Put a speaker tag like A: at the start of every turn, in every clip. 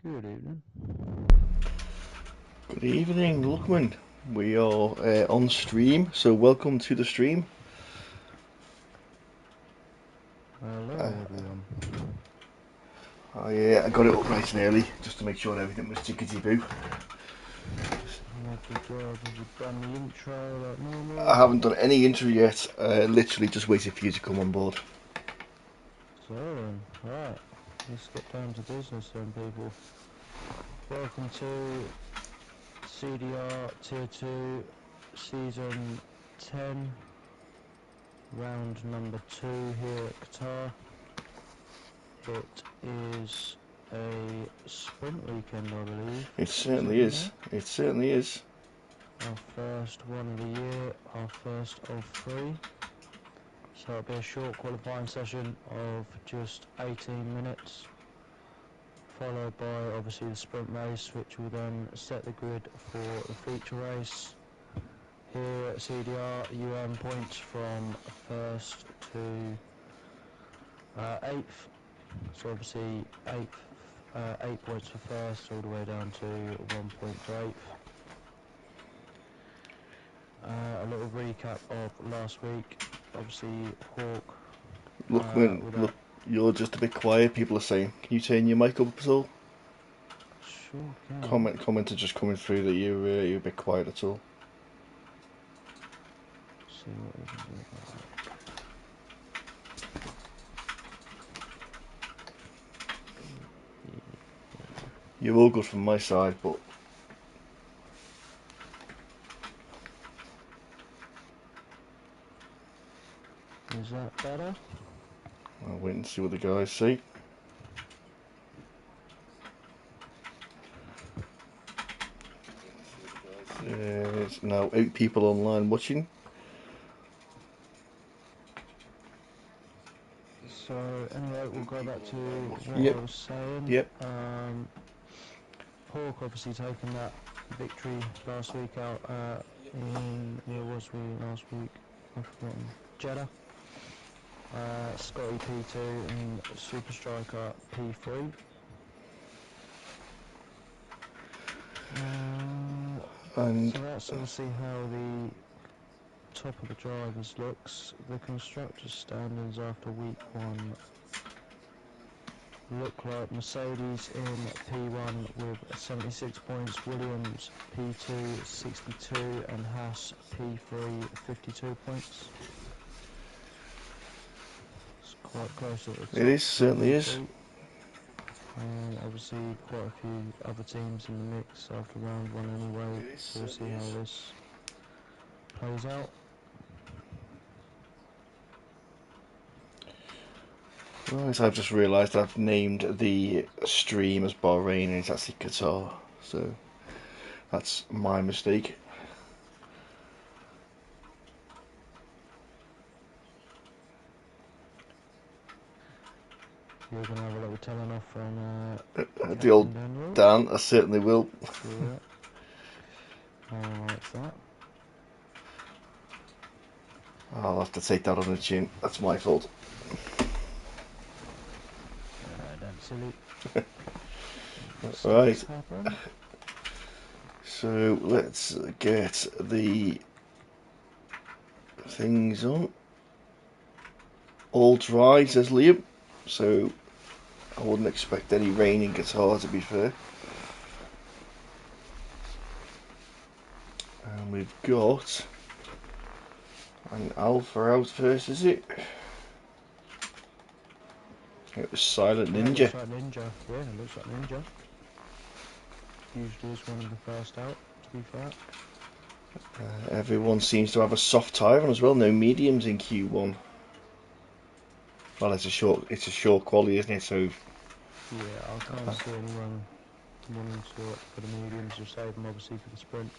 A: Good evening.
B: Good evening, Lookman. We are on stream, so welcome to the stream.
A: Hello,
B: Uh,
A: everyone.
B: I got it up nice and early just to make sure everything was tickety boo.
A: Lovely job. Have you done the intro like
B: I
A: normal?
B: haven't done any intro yet. Literally just waited for you to come on board.
A: So, right, let's get down to business then, people. Welcome to CDR Tier 2, Season 10, round number 2 here at Qatar. It is a sprint weekend, I believe.
B: It
A: Is it
B: certainly is.
A: not?
B: It certainly is.
A: Our first one of the year, our first of 3. So it'll be a short qualifying session of just 18 minutes, followed by obviously the sprint race, which will then set the grid for the feature race. Here at CDR, you earn points from 1st to 8th. So obviously 8 points for 1st, all the way down to 1 point to 8th. A little recap of last week. Obviously Hawk
B: Lookman,
A: with
B: look,
A: that.
B: you're just a bit quiet. People are saying, "Can you turn your mic up at all?"
A: Sure can.
B: Comment are just coming through that you're a bit quiet at all.
A: See what we can do about that.
B: You're all good from my side, but
A: Is that better?
B: I'll wait and see what the guys say. There's now 8 people online watching.
A: So anyway, we'll go back to what
B: Yep,
A: I was saying.
B: yep.
A: Hawk obviously taking that victory last week out in, where was we last week? I've forgotten. Jeddah. Scotty P2 and Super Striker P3.
B: And
A: So that's obviously how the top of the drivers looks. The constructors standings after week 1 look like Mercedes in P1 with 76 points, Williams P2 62 and Haas P3 52 points. It's quite close at the
B: it
A: top,
B: is, certainly
A: German
B: is.
A: fleet. Obviously quite a few other teams in the mix after round 1 anyway, so we'll see how this plays out.
B: Right, I've just realised I've named the stream as Bahrain and it's actually Qatar. So that's my mistake.
A: You're going to have a little telling off from
B: The old
A: Captain Daniel.
B: Dan, I certainly will.
A: Yeah, I like that.
B: I'll have to take that on the chin. That's my fault.
A: Don't silly. Mistakes
B: Right,
A: happen.
B: so let's get the things on. All dry, says Liam. So I wouldn't expect any rain in Qatar, to be fair. And we've got an Alpha out first, is it? It was Silent
A: Yeah,
B: Ninja.
A: looks like Ninja. Yeah, looks like Ninja. Usually is one of the first out, to be fair.
B: Everyone seems to have a soft tyre on as well. No mediums in Q1. Well, it's a short quality, isn't it? So
A: Yeah, I can't see anyone wanting to opt for the mediums. You'll save them obviously for the sprint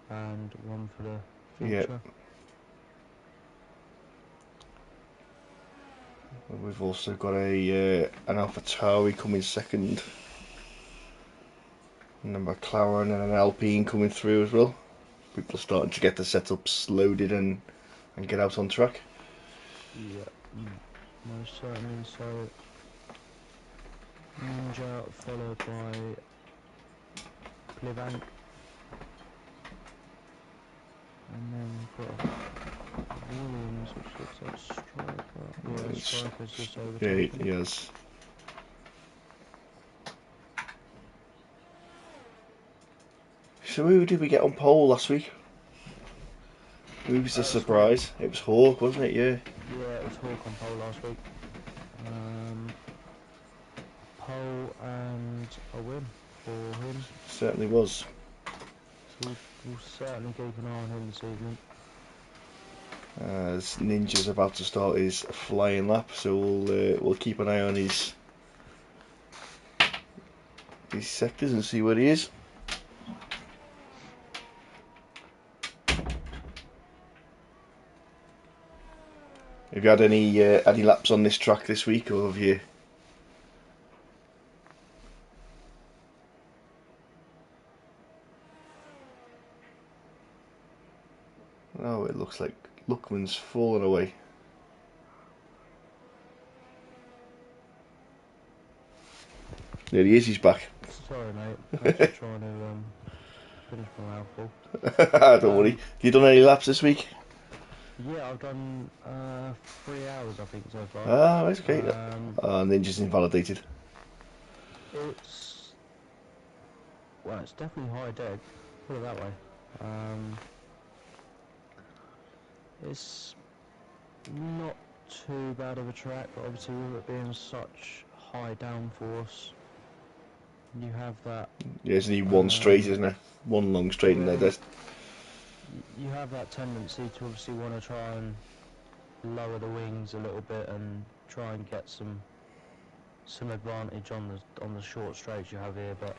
A: and one for the
B: yeah,
A: feature.
B: we've also got a an AlphaTauri coming second, and a McLaren and an Alpine coming through as well. People are starting to get the setups loaded and get out on track.
A: Yeah, most certainly. So Ninja, followed by Plibank, and then we've got Williams, which looks like Striker. Yeah, Striker's just
B: Yeah,
A: overtaken.
B: he has. So who did we get on pole last week? Who was the surprise? It was Hawk, wasn't it? Yeah.
A: Yeah, it was Hawk on pole last week. Pole and a win for him.
B: Certainly was.
A: So we'll certainly keep an eye on him this evening.
B: As Ninja's about to start his flying lap, so we'll keep an eye on his sectors and see where he is. Have you had any laps on this track this week, or have you? Oh, it looks like Luckman's fallen away. There he is. He's back.
A: Sorry, mate. I'm just trying to finish my mouthful.
B: Don't worry. Have you done any laps this week?
A: Yeah, I've done 3 hours, I think, so far.
B: Ah, that's okay. Ninja's invalidated.
A: It's definitely high deck. Put it that way. It's not too bad of a track, but obviously with it being such high downforce, you have that.
B: Yeah, there's only one straight, isn't there? One long straight in there.
A: You have that tendency to obviously want to try and lower the wings a little bit and try and get some advantage on the short straights you have here, but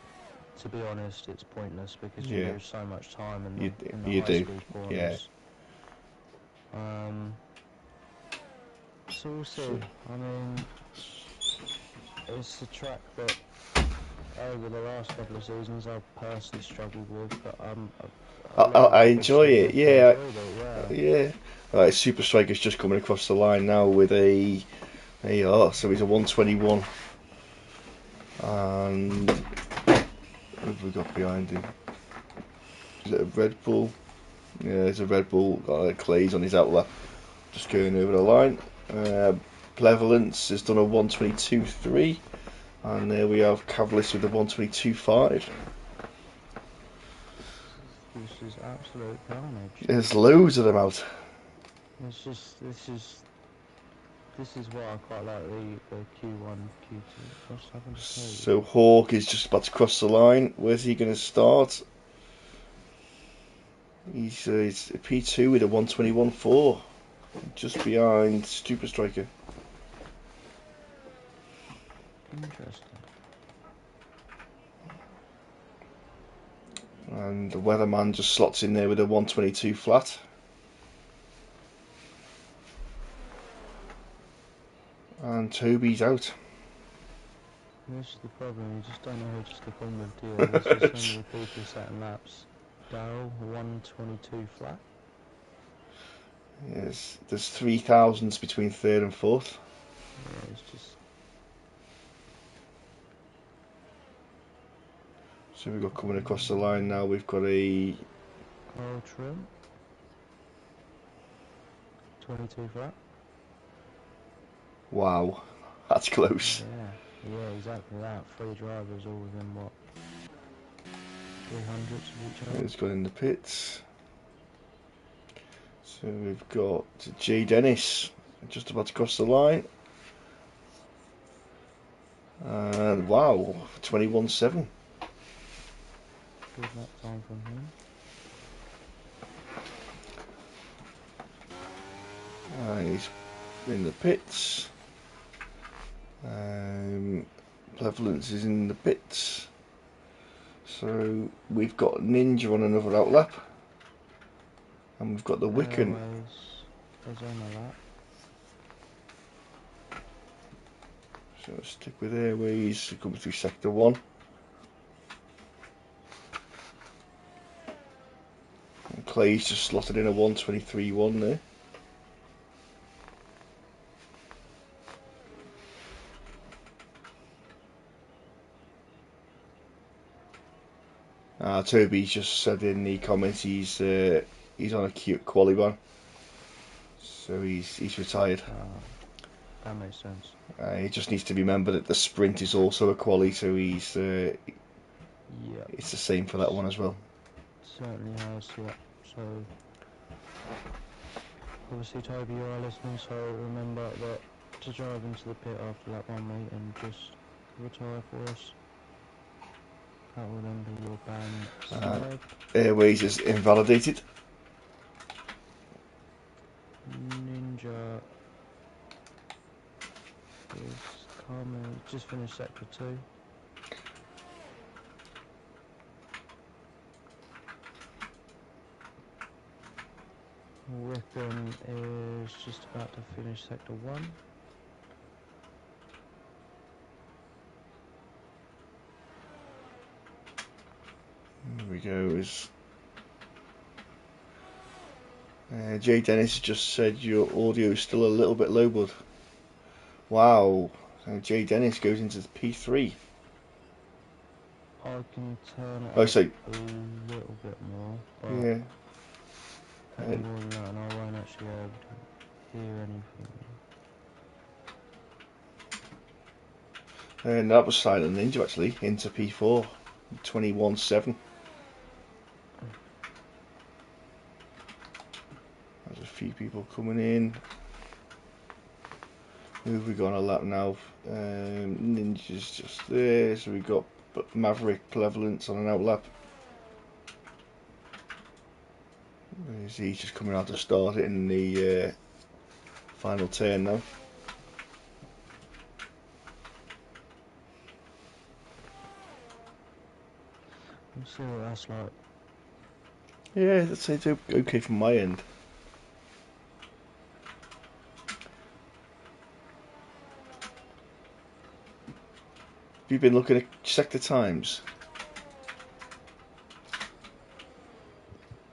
A: to be honest, it's pointless because you lose so much time in the high speed corners. So we'll see. I mean, it's a track that over the last couple of seasons I've personally struggled with, but
B: I enjoy it. Yeah. Right, Super Striker's just coming across the line now with so he's a 121. And what have we got behind him? Is it a Red Bull? Yeah, it's a Red Bull. Got Clay's on his outlap, just going over the line. Plevolence has done a 122.3, and there we have Cavalis with a 122.5.
A: This is absolute carnage.
B: There's loads of them out.
A: This is why I quite like the Q1, Q2. What's happened to Cody?
B: So Hawk is just about to cross the line. Where's he going to start? He's P2 with a 121.4, just behind Super Striker.
A: Interesting.
B: And the Weatherman just slots in there with a 122 flat. And Toby's out.
A: This is the problem, you just don't know who to stick on with, do you? There's just so many people setting laps. Darryl, 122 flat.
B: Yes, there's 3,000s between third and fourth.
A: Yeah, it's just...
B: So we've got coming across the line now, we've got a...
A: Carl Trim. 22 flat.
B: Wow, that's close.
A: Yeah, exactly that. 3 drivers all within, what, 300s of each other.
B: He's got in the pits. So we've got Jay Dennis just about to cross the line. And wow, 21.7.
A: Good lap time from him.
B: He's in the pits. Prevalence is in the pits. So we've got Ninja on another outlap. And we've got the Wicken.
A: Is on a lap.
B: So let's stick with Airways, coming through sector 1. And Clay's just slotted in a 123.1 there. Toby's just said in the comments he's on a cute quali ban, so he's retired.
A: That makes sense.
B: He just needs to remember that the sprint is also a quali, so he's
A: Yeah.
B: it's the same for that one as well.
A: Certainly has, yeah. So, obviously, Toby, you are listening, so remember that to drive into the pit after lap 1, mate, and just retire for us. That will then be your ban served.
B: Airways is invalidated.
A: Ninja is coming. Just finished sector 2. Ripon is just about to finish sector 1.
B: Here we go. Jay Dennis just said your audio is still a little bit low, bud. Wow. Jay Dennis goes into the P3.
A: I can turn it
B: Oh,
A: up
B: so
A: a little bit more, but
B: yeah.
A: any more than that and I won't actually be able to hear anything.
B: And that was Silent Ninja actually into P4, 21.7. There's a few people coming in. Who have we got on a lap now? Ninja's just there, so we've got Maverick Plevalence on an out lap. He's just coming out to start it in the final turn now.
A: Let's see what that's like.
B: Yeah, that's okay from my end. Have you been looking at sector times?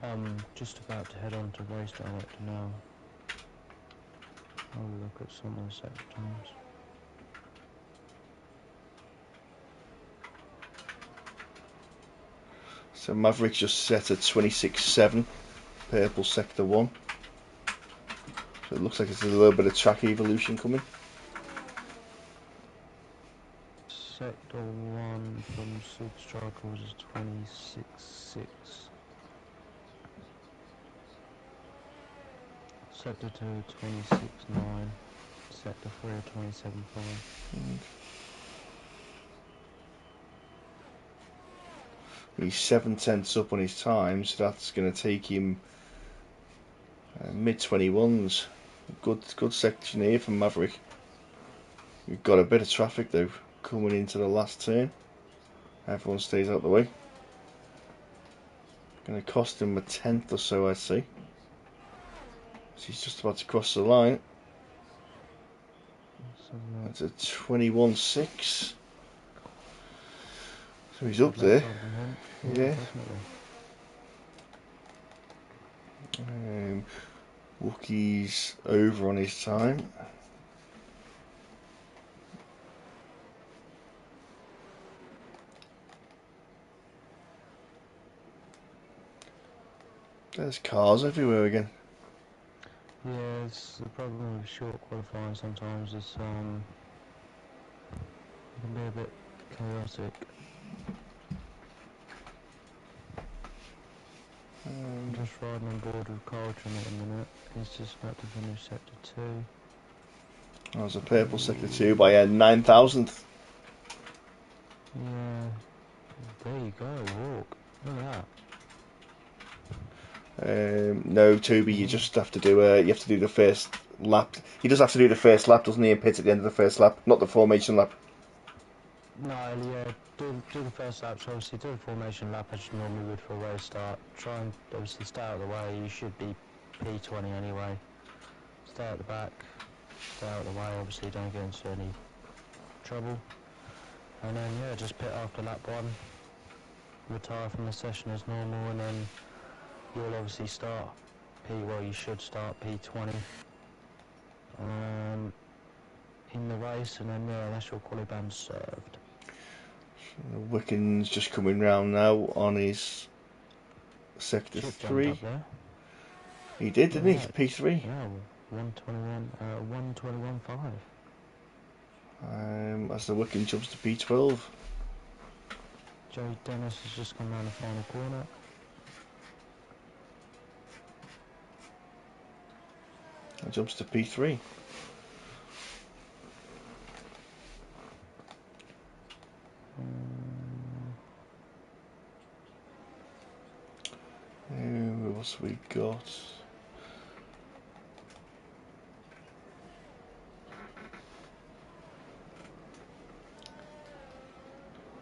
A: I'm just about to head on to race director now. I'll look at some of the sector times.
B: So Maverick's just set at 26.7, purple sector 1. So it looks like there's a little bit of track evolution coming.
A: Sector 1 from Super Strikers is 26.6. Sector 2 26.9. Sector 4 27.5.
B: He's 7/10 up on his time, so that's going to take him mid 21s. Good section here from Maverick. We've got a bit of traffic though coming into the last turn. Everyone stays out the way. Going to cost him a tenth or so, I'd say. So he's just about to cross the line. That's a 21.6. So he's up there. Yeah. Wookie's over on his time. There's cars everywhere again.
A: Yeah, it's the problem with short qualifying sometimes. It's it can be a bit chaotic. I'm just riding on board with Carlton at the minute. He's just about to finish sector 2.
B: That was a purple sector 2 by a 9,000th.
A: Yeah, there you go, walk. Look at that.
B: No, Toby, you just have to do the first lap. He does have to do the first lap, doesn't he? And pit at the end of the first lap, not the formation lap.
A: No, yeah, do the first lap. So obviously do the formation lap as you normally would for a race start. Try and obviously stay out of the way. You should be P20 anyway. Stay at the back. Stay out of the way. Obviously don't get into any trouble. And then yeah, just pit after lap 1. Retire from the session as normal, and then you'll obviously start you should start P20 in the race, and then yeah, that's your quali ban served.
B: Wiccan's just coming round now on his sector
A: Chip
B: 3.
A: jumped up there.
B: He did, didn't he?
A: Yeah.
B: P3.
A: Yeah, 121.5.
B: As the Wiccan jumps to P12.
A: Joe Dennis has just come round the final corner.
B: And jumps to P3. What else we got?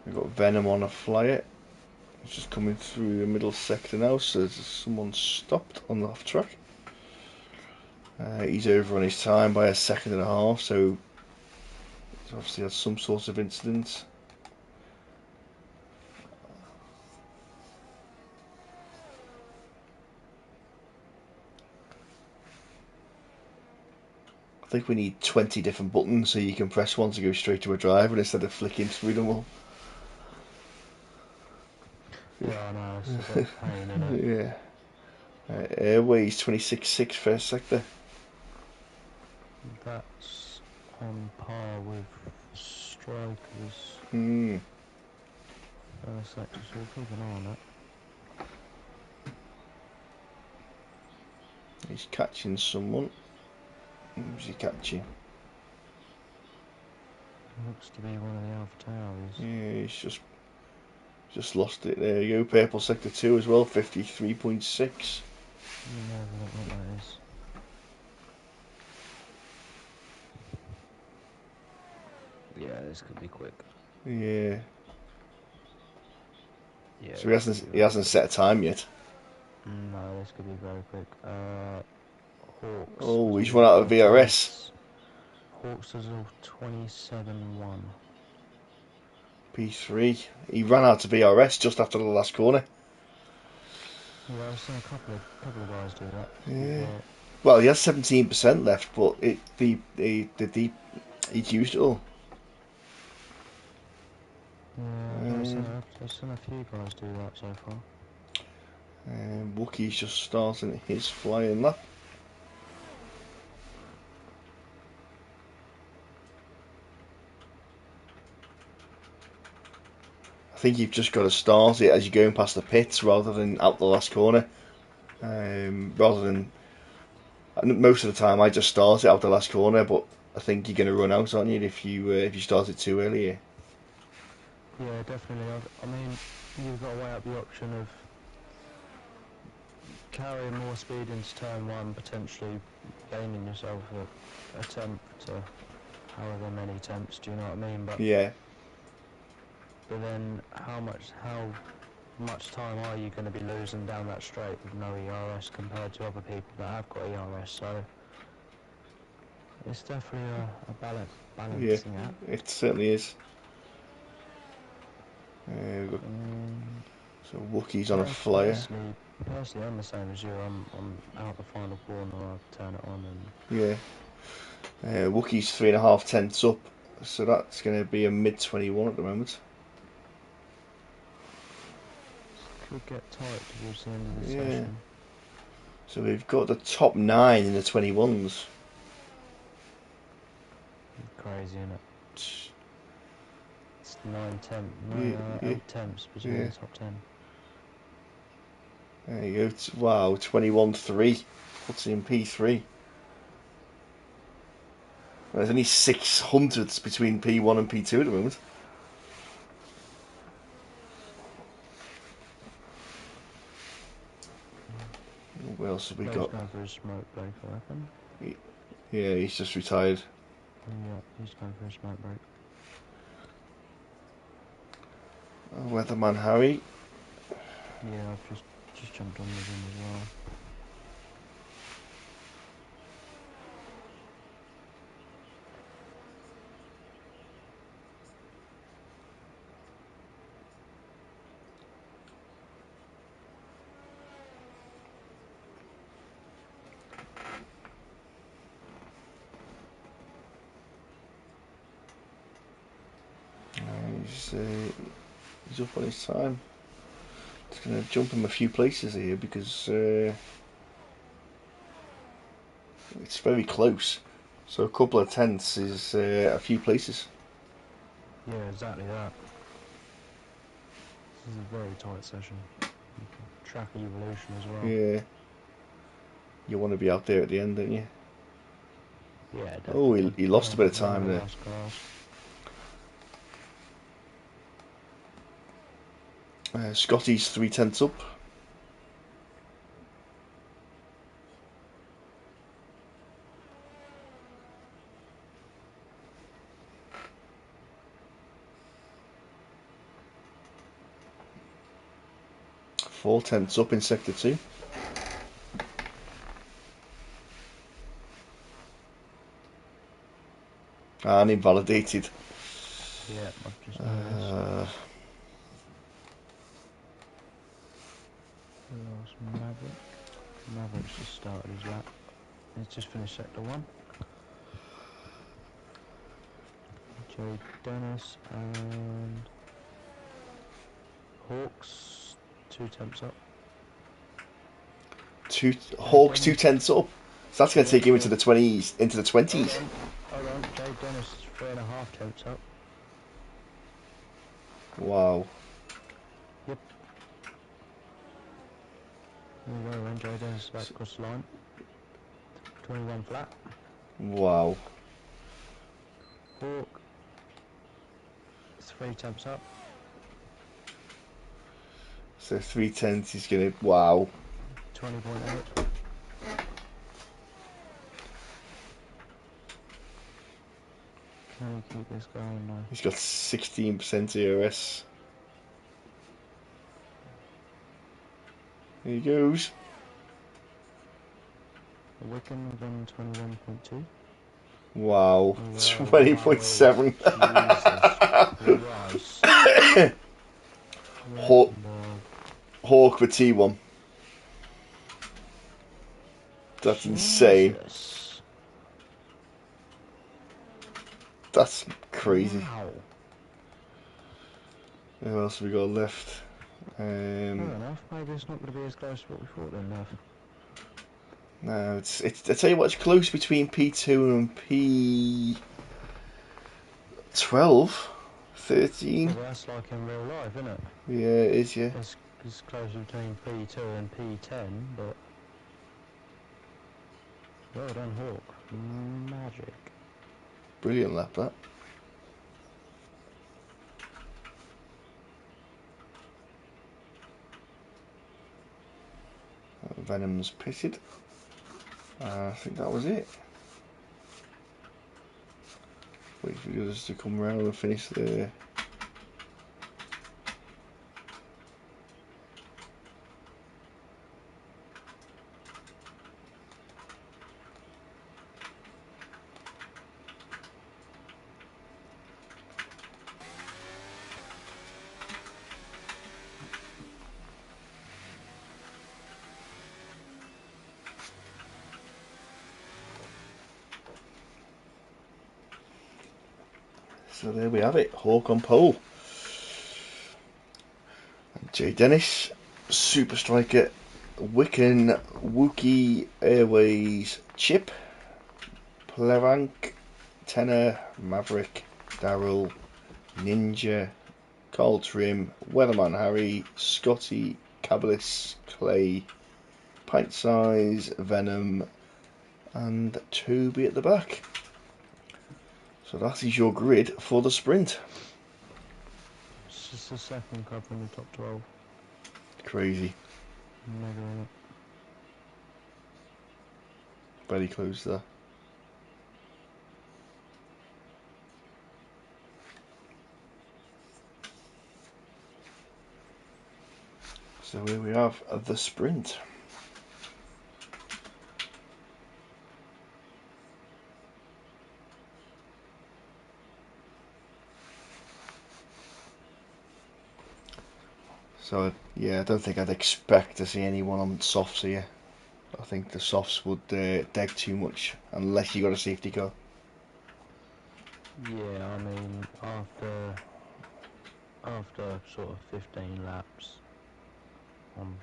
B: We've got Venom on a flyer. It's just coming through the middle sector now, so someone stopped on the off track. He's over on his time by a second and a half, so he's obviously had some sort of incident. I think we need 20 different buttons so you can press one to go straight to a driver instead of flicking through them all.
A: Yeah, I know, it's a bit of a pain, isn't it?
B: Yeah. Airways 26.6 first sector.
A: That's on par with Strikers first sector, so we'll keep an eye on that.
B: He's catching someone. Who's he catching?
A: Looks to be one of the Alpha Towers.
B: Yeah, he's just lost it. There you go. Purple sector 2 as well, 53.6.
A: Never look what that is. Yeah, this could be quick.
B: Yeah.
A: Yeah.
B: So he hasn't set a time yet.
A: No, this could be very quick. Hawks.
B: Oh, he's run out of VRS.
A: Hawks is of 27.1.
B: P3. He ran out of VRS just after the last corner.
A: Yeah, I've seen a couple of guys do that.
B: Yeah. Well, he has 17% left, but he's used it all.
A: Yeah, I've seen a few guys do that so far.
B: Wookie's just starting his flying lap. I think you've just got to start it as you're going past the pits rather than out the last corner. Rather than most of the time, I just start it out the last corner, but I think you're going to run out, aren't you, if you start it too early?
A: Yeah, definitely. I mean, you've got to weigh up the option of carrying more speed into turn one, potentially gaining yourself a attempt to however many attempts. Do you know what I mean? But
B: Yeah.
A: But then, how much time are you going to be losing down that straight with no ERS compared to other people that have got ERS? So it's definitely a balancing act.
B: It certainly is. So Wookie's on a flyer.
A: Personally, I'm the same as you. I'm out the final corner. I turn it on and
B: Yeah. Wookie's 3.5 tenths up, so that's going to be a mid 21 at the moment.
A: could get tight towards the end of the session.
B: So we've got the top 9 in the 21s.
A: Crazy, isn't it? It's 8 temps between the top 10.
B: There you go. Wow, 21.3 puts in P3. There's only 600ths between P1 and P2 at the moment. What else have we got?
A: He's going for a smoke break, I reckon.
B: Yeah, he's just retired.
A: Yeah, he's going for a smoke break.
B: Weatherman Harry.
A: Yeah, I've just jumped on with him as well.
B: He's up on his time. Just going to jump him a few places here because it's very close. So a couple of tenths is a few places.
A: Yeah, exactly that. This is a very tight session. You can track evolution as well.
B: Yeah. You want to be out there at the end, don't you?
A: Yeah, definitely.
B: Oh, he lost a bit of
A: One
B: time
A: the
B: there.
A: last cars.
B: Scotty's 3/10 up. Four tenths up in sector 2. And invalidated.
A: Yeah, I've just noticed. Last Maverick. Maverick's just started his lap. He's just finished sector 1. Joe Dennis and Hawks, 2 temps up.
B: Hawks 2/10 up. So that's going to take him into the 20s. Into the 20s.
A: Hold on. Joe Dennis is 3.5 temps up.
B: Wow.
A: Yep. There we go, Joe Dennis is about to cross the line. 21 flat.
B: Wow.
A: Hawk, 3 temps up.
B: So 3/10 he's going to... Wow.
A: 20.8. Can we keep this going now?
B: He's got 16% CDR. There he goes.
A: Wickham then 21.2.
B: Wow. 20.7. Hawk for T1. That's insane. That's crazy.
A: Wow.
B: Who else have we got left?
A: Fair enough. Maybe it's not going to be as close to what we thought then, Nev.
B: No, it's. I tell you what, it's close between P2 and P12, 13.
A: Yeah, that's like in real life, isn't it?
B: Yeah, it is. Yeah.
A: It's close between P2 and P10, but well done, Hawk. Magic.
B: Brilliant lap that. Venom's pitted. I think that was it. Wait for the others to come round and finish the. So there we have it, Hawk on pole. Jay Dennis, Super Striker, Wiccan, Wookie Airways, Chip, Plerank, Tenor, Maverick, Daryl, Ninja, Carl Trim, Weatherman Harry, Scotty, Cabalis, Clay, Pint Size, Venom, and Toby at the back. So that is your grid for the sprint.
A: It's just the second club in the top 12.
B: Crazy.
A: Mega on it.
B: Very close there. So here we have the sprint. So yeah, I don't think I'd expect to see anyone on softs here. I think the softs would deck too much unless you got a safety car.
A: Yeah, I mean, after sort of 15 laps on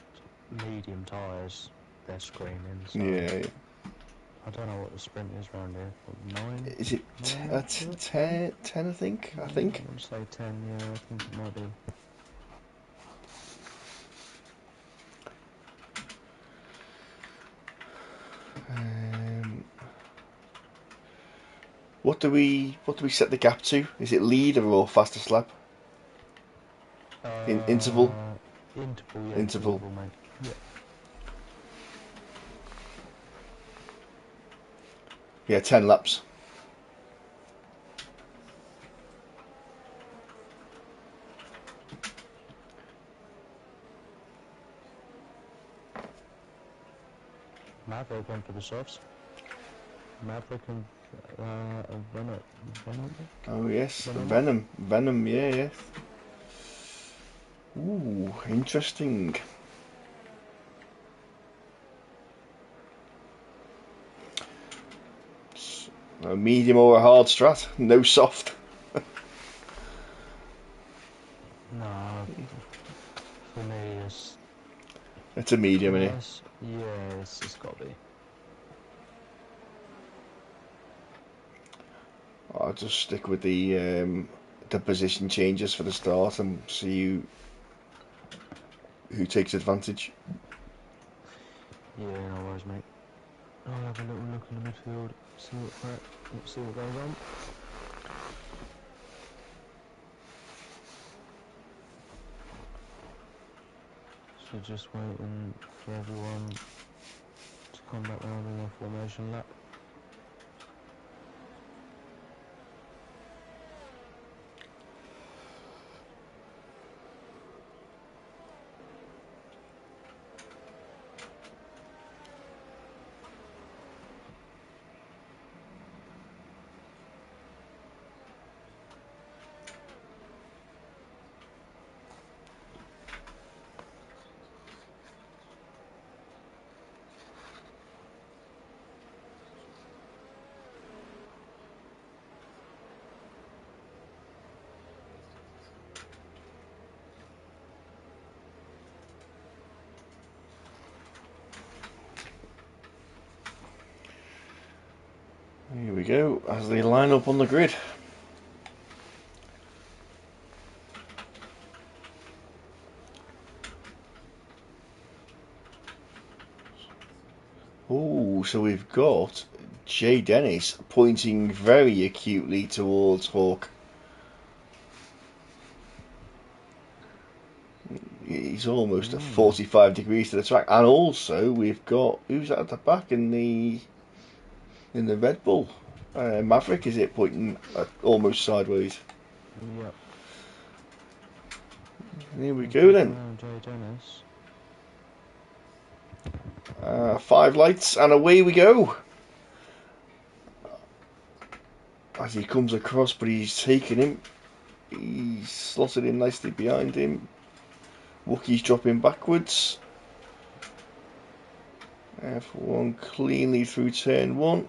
A: medium tyres, they're screaming. So
B: Yeah.
A: I don't know what the sprint is around here. What, 9?
B: Is it
A: 9 laps?
B: 10? 10, I think.
A: I want to say 10. Yeah, I think it might be.
B: Um, what do we set the gap to? Is it leader or fastest lap? Interval.
A: Interval, yeah,
B: Interval.
A: interval, mate. Yeah.
B: Yeah, 10 laps.
A: Maverick went for the softs. Maverick and Venom. Venom?
B: Oh yes,
A: Venom?
B: Venom. Venom. Yeah, yeah. Ooh, interesting. A medium or a hard strat. No soft.
A: No, for me
B: It's a medium, innit?
A: unless, yeah, it's got to be.
B: I'll just stick with the position changes for the start and see who takes advantage.
A: Yeah, no worries, mate. I'll have a little look in the midfield, see what goes on. So just waiting for everyone to come back round in their formation lap.
B: Here we go, as they line up on the grid. Oh, so we've got Jay Dennis pointing very acutely towards Hawk. He's almost at 45 degrees to the track, and also we've got who's at the back in the Red Bull. Maverick, is it, pointing almost sideways?
A: Yep.
B: Here we go then.
A: Jay Dennis.
B: 5 lights and away we go. As he comes across, but he's taken him. He's slotted in nicely behind him. Wookiee's dropping backwards. F1 cleanly through turn 1.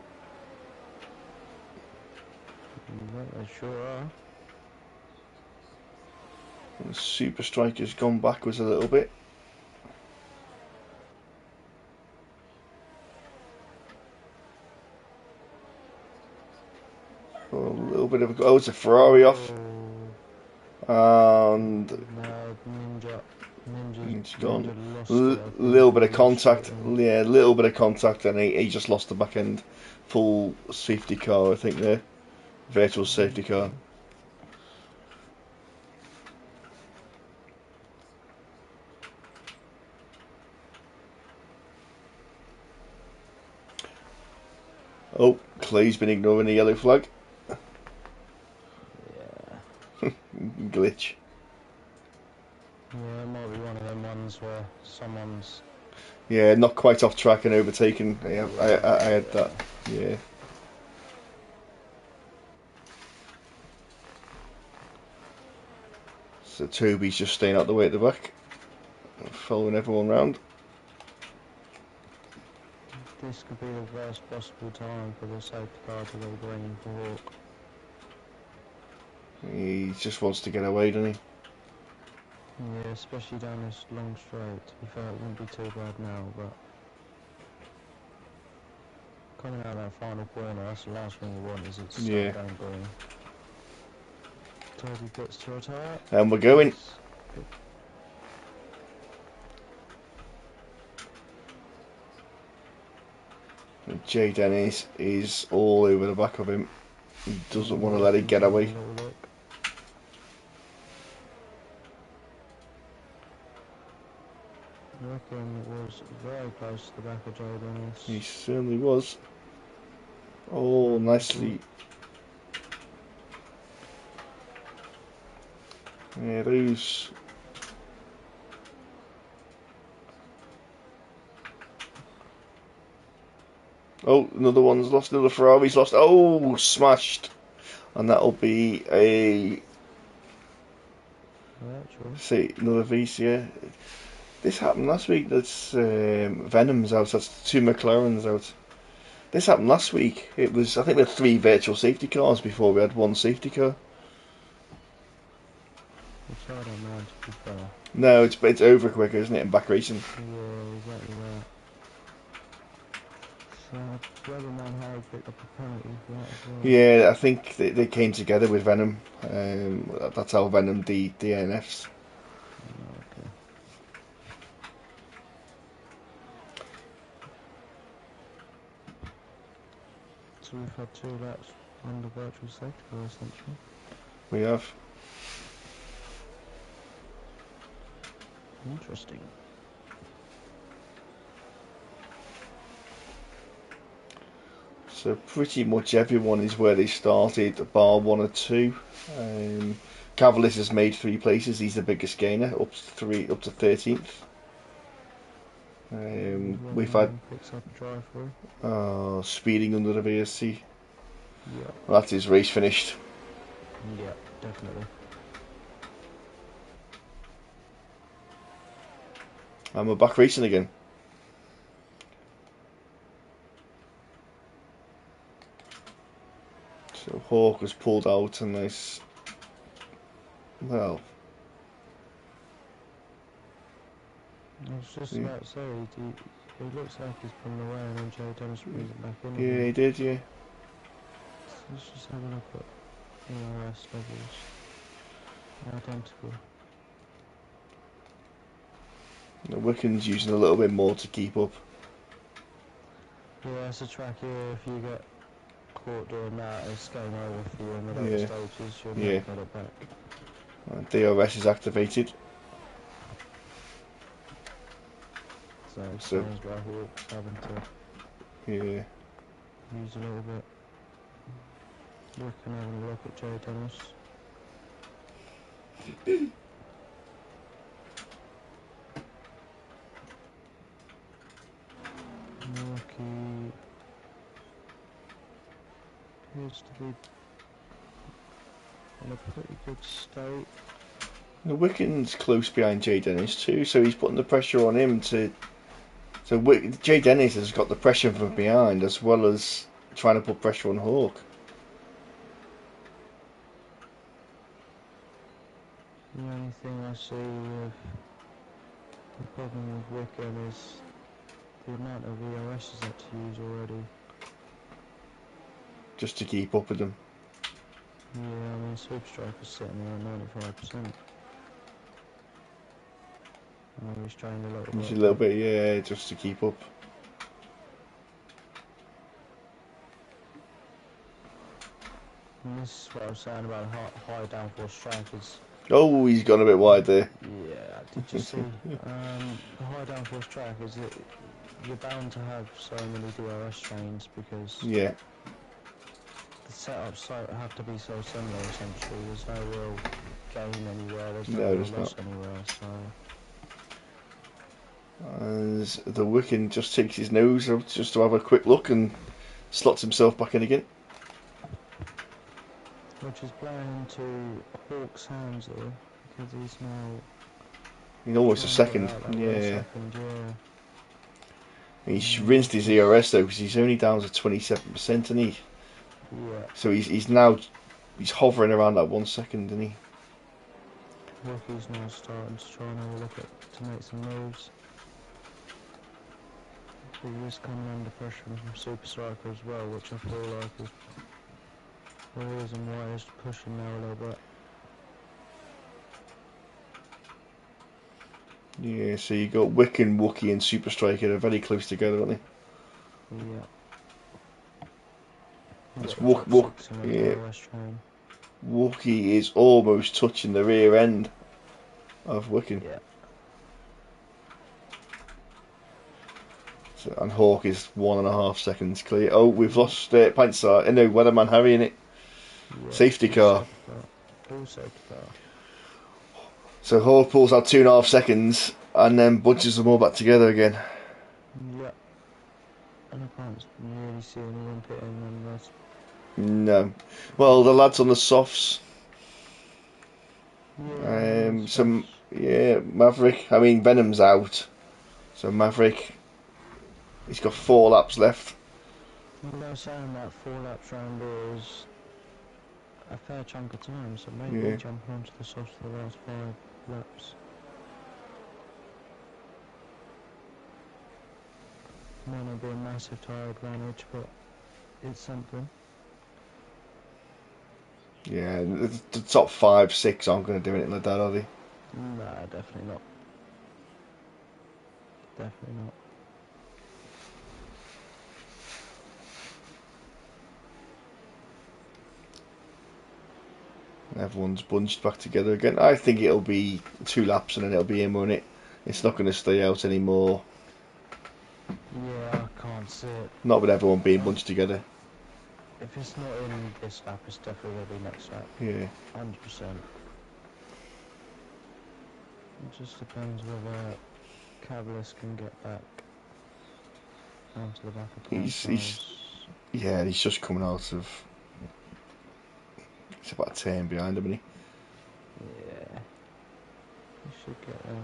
A: They sure are.
B: And Super Striker's gone backwards a little bit. A little bit of a... Oh, it's a Ferrari off. And...
A: No,
B: Ninja's gone.
A: lost it,
B: Little bit of contact. Yeah, a little bit of contact, and he just lost the back end. Full safety car, I think, there. Virtual safety car. Oh, Clay's been ignoring the yellow flag.
A: Yeah.
B: Glitch.
A: Yeah, it might be one of them ones where someone's...
B: Yeah, not quite off track and overtaken. Yeah, I had that. Yeah. So Toby's just staying out the way at the back, following everyone round.
A: This could be the worst possible time for the safety car to go green for Hawk.
B: He just wants to get away, doesn't he?
A: Yeah, especially down this long straight. To be fair, it wouldn't be too bad now, but coming out that final corner, that's the last thing you want, is it to
B: Yeah.
A: start going green. Toby pits to retire.
B: And we're going. Jay Dennis is all over the back of him. He doesn't want to let it get away.
A: I reckon it was very close to the back of Jay Dennis.
B: He certainly was. Oh, nicely. Yeah, those. Oh, another one's lost. Another Ferrari's lost. Oh, smashed. And that'll be a. See, another VC. This happened last week. That's Venom's out. That's two McLarens out. This happened last week. It was, I think, we had 3 virtual safety cars before we had 1 safety car.
A: Which I don't mind, to be fair.
B: No, it's over quicker, isn't it? In back racing.
A: Yeah, exactly that. So Weatherman Harry picked up a penalty for that as well.
B: Yeah, I think they came together with Venom. That's how Venom DNFs.
A: Okay. So we've had 2 laps under virtual safety car, essentially.
B: We have.
A: Interesting.
B: So pretty much everyone is where they started, bar 1 or 2. Cavalis has made 3 places. He's the biggest gainer, up to 13th. We've had
A: picks up a drive-through.
B: Speeding under the VSC.
A: Yeah.
B: Well, that's his race finished.
A: Yeah, definitely.
B: And we're back racing again. So Hawk was pulled out and nice. Well,
A: I was just about to say, he looks like he's pulling away and then Jay Dennis brings it back in.
B: Yeah, he did, yeah.
A: So let's just have a look at ERS levels. Identical.
B: Wiccan's using a little bit more to keep up.
A: Yeah, it's a track here. If you get caught doing that, it's game over for you in the later stages. You'll never get it back.
B: DRS is activated.
A: So explains why Hawk's having to use a little bit. Wiccan having a look at Jay Dennis. Milwaukee appears to be in a pretty good state.
B: Wiccan's close behind Jay Dennis too, so he's putting the pressure on him to. So Jay Dennis has got the pressure from behind as well as trying to put pressure on Hawk.
A: The only thing I see with the problem with Wiccan is the amount of ERS is had to use already.
B: Just to keep up with them.
A: Yeah, I mean, Sweep Strike is sitting there at 95%. He's trying a little bit.
B: Just a little bit, yeah, just to keep up.
A: And this is what I was saying about high downforce strikers.
B: Oh, he's gone a bit wide there.
A: Yeah, did you see? The high downforce strikers, you're bound to have so many DRS trains because
B: the
A: setups have to be so similar essentially. There's no real gain anywhere, there's
B: no
A: real loss anywhere, so...
B: As the Wiccan just takes his nose out just to have a quick look and slots himself back in again.
A: Which is playing into Hawk's hands here, because he's now...
B: He's almost a second,
A: yeah.
B: He's rinsed his ERS though, because he's only down to 27%, isn't he?
A: Yeah.
B: So he's now hovering around that 1 second, isn't he?
A: Rookie's now starting to try and have a look at to make some moves. But he is coming under pressure from Super Striker as well, which I feel like is the reason why he's pushing now a little bit.
B: Yeah, so you got Wiccan, Wookie, and Super Striker are very close together, aren't they?
A: Yeah.
B: It's
A: Got the top six in the
B: yeah.
A: DRS train.
B: Wookie is almost touching the rear end of Wiccan.
A: Yeah.
B: So, and Hawk is 1.5 seconds clear. Oh, we've lost Pantsar. No, Weatherman Harry in it.
A: Yeah.
B: Safety car.
A: Full safety car.
B: So Hawk pulls out 2.5 seconds and then bunches them all back together again.
A: Yeah. And I can't really see anyone pitting on this.
B: No. Well, the lads on the softs.
A: Yeah.
B: Yeah, Maverick. I mean, Venom's out. So Maverick, he's got 4 laps left.
A: Well, they were saying that 4 laps round is a fair chunk of time, so maybe
B: Yeah.
A: jumping onto the softs for the last 5 laps might not be a massive tyre advantage, but it's something.
B: Yeah, the top 5, 6 aren't going to do anything like that, are they?
A: Nah, definitely not. Definitely not.
B: Everyone's bunched back together again. I think it'll be 2 laps and then it'll be him, won't it? It's not going to stay out anymore.
A: Yeah, I can't see it.
B: Not with everyone being bunched together.
A: If it's not in this lap, it's definitely going to be next lap.
B: Yeah.
A: 100%. It just depends whether Cavalis can get back onto the back of
B: He's just coming out of. It's about a turn behind him, isn't he?
A: Yeah. He should get there.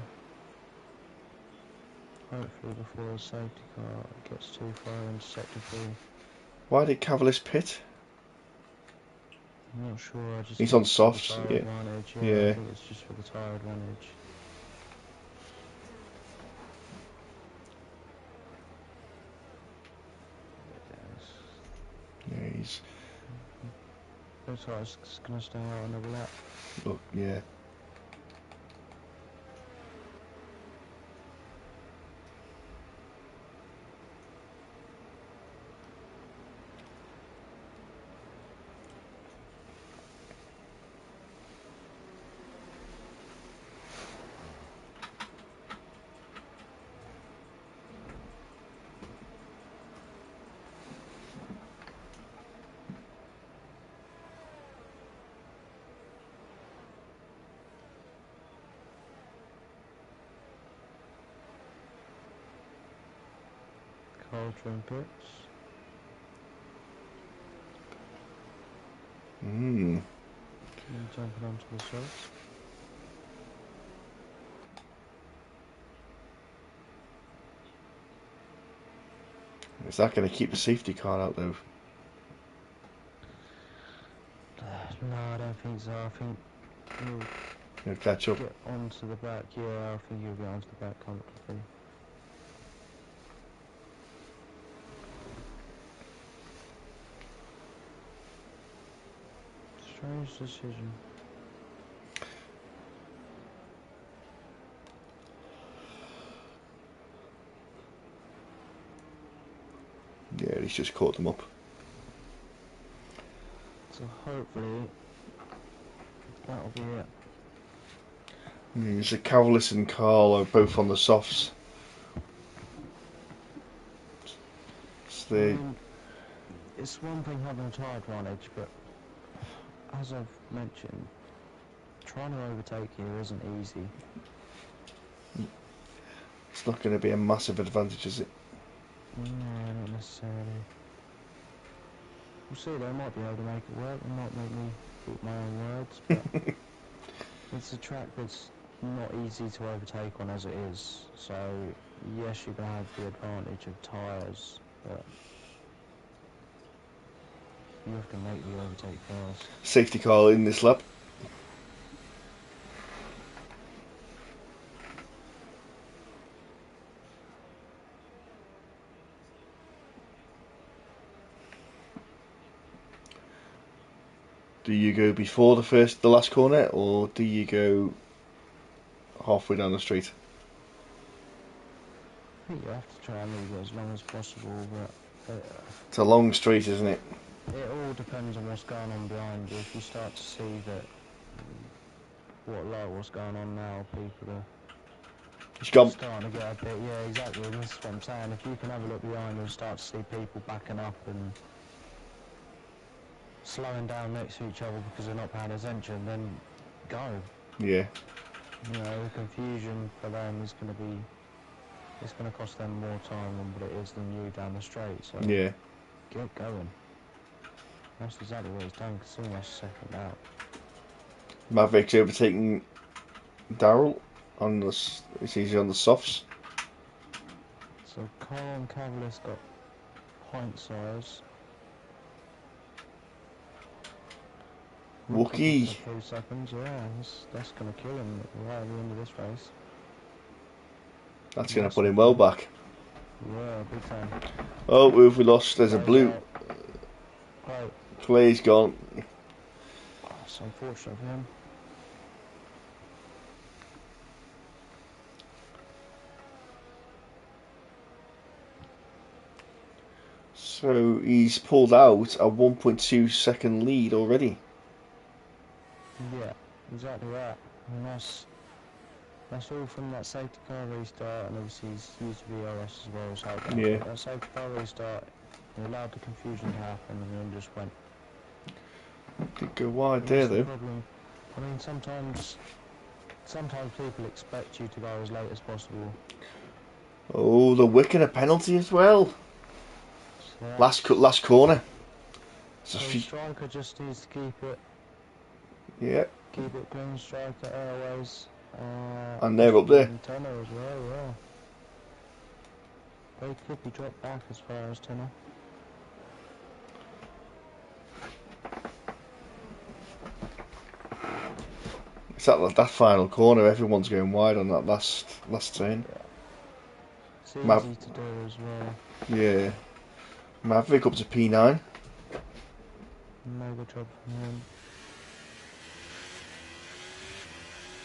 A: Hopefully before the safety car gets too far into sector 3.
B: Why did Cavalis pit?
A: I'm not sure, I just
B: He's
A: think
B: on
A: it's for the
B: softs,
A: tyre
B: yeah.
A: advantage. Yeah,
B: Yeah.
A: I think it's just for the tyre advantage.
B: Yeah, he's.
A: Looks like it's going to stay out another lap.
B: Look, yeah.
A: Cauldron pits.
B: Hmm.
A: And jumping onto the softs.
B: Is that going to keep the safety car out though?
A: No, I don't think so. I think
B: He'll catch up.
A: get onto the back. Yeah, I think you'll get onto the back comfortably. Strange decision.
B: Yeah, he's just caught them up.
A: So hopefully that'll be it.
B: So Cavalis and Carl are both on the softs.
A: It's one thing having a tyre advantage, but as I've mentioned, trying to overtake here isn't easy.
B: It's not going to be a massive advantage, is it?
A: No, not necessarily. We'll see, they might be able to make it work, they might make me eat my own words, but it's a track that's not easy to overtake on as it is, so yes, you're going to have the advantage of tyres, but you have to make the overtake first.
B: Safety car in this lap. Do you go before the last corner, or do you go halfway down the straight?
A: I think you have to try and leave it as long as possible, but
B: It's a long straight, isn't it?
A: it all depends on what's going on behind you. If you start to see that, what's going on now, people are
B: He's gone.
A: starting to get a bit, yeah, exactly, this is what I'm saying. If you can have a look behind you and start to see people backing up and slowing down next to each other because they're not paying attention, then go.
B: Yeah.
A: You know, the confusion for them is going to be, it's going to cost them more time than what it is than you down the straight, so
B: Yeah.
A: get going. That's exactly what he's done, because it's almost second out.
B: Maverick's overtaking Darrell on the. It's easy on the softs.
A: So Carl and Cavali's got point size.
B: Wookie.
A: 2 seconds, yeah, that's going to kill him right at the end of this race.
B: That's going to put him well back.
A: Yeah, big time.
B: Oh, who have we lost? There's a blue.
A: Right.
B: Clay's gone.
A: Oh, it's unfortunate for him.
B: So he's pulled out a 1.2 second lead already.
A: Yeah, exactly that. And that's all from that safety car restart, and obviously he's used VRS as well as helped out.
B: Yeah.
A: But that safety car restart, he allowed the confusion to happen and then just went.
B: Did go wide
A: That's
B: there
A: the
B: though.
A: problem. I mean, sometimes people expect you to go as late as possible.
B: Oh, the wicket a penalty as well.
A: So
B: Last corner.
A: So Striker just needs to keep it.
B: Yeah.
A: Keep it clean, Striker, Airways.
B: And they're up there.
A: Tenor as well, yeah. They could be dropped back as far as Tenor.
B: It's that final corner. Everyone's going wide on that last turn.
A: Yeah. It's easy to do as well.
B: Yeah. Maverick up to P9.
A: Mega job from him.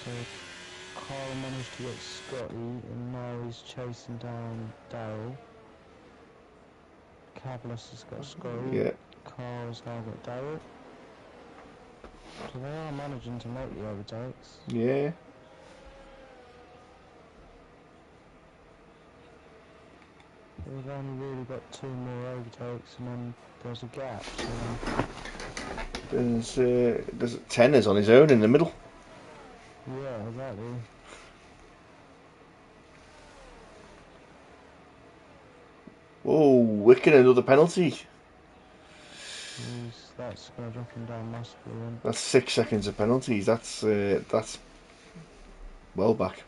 A: So Carl managed to get Scotty, and now he's chasing down Darrell. Cavalis has got Scotty.
B: Yeah.
A: Carl's now got Darrell. So they are managing to make the overtakes.
B: Yeah.
A: We've only really got 2 more overtakes, and then there's a gap. So
B: There's Tenors on his own in the middle.
A: yeah, exactly.
B: Oh, Wicken another penalty.
A: That's going to drop him down massively then.
B: That's 6 seconds of penalties. That's well back.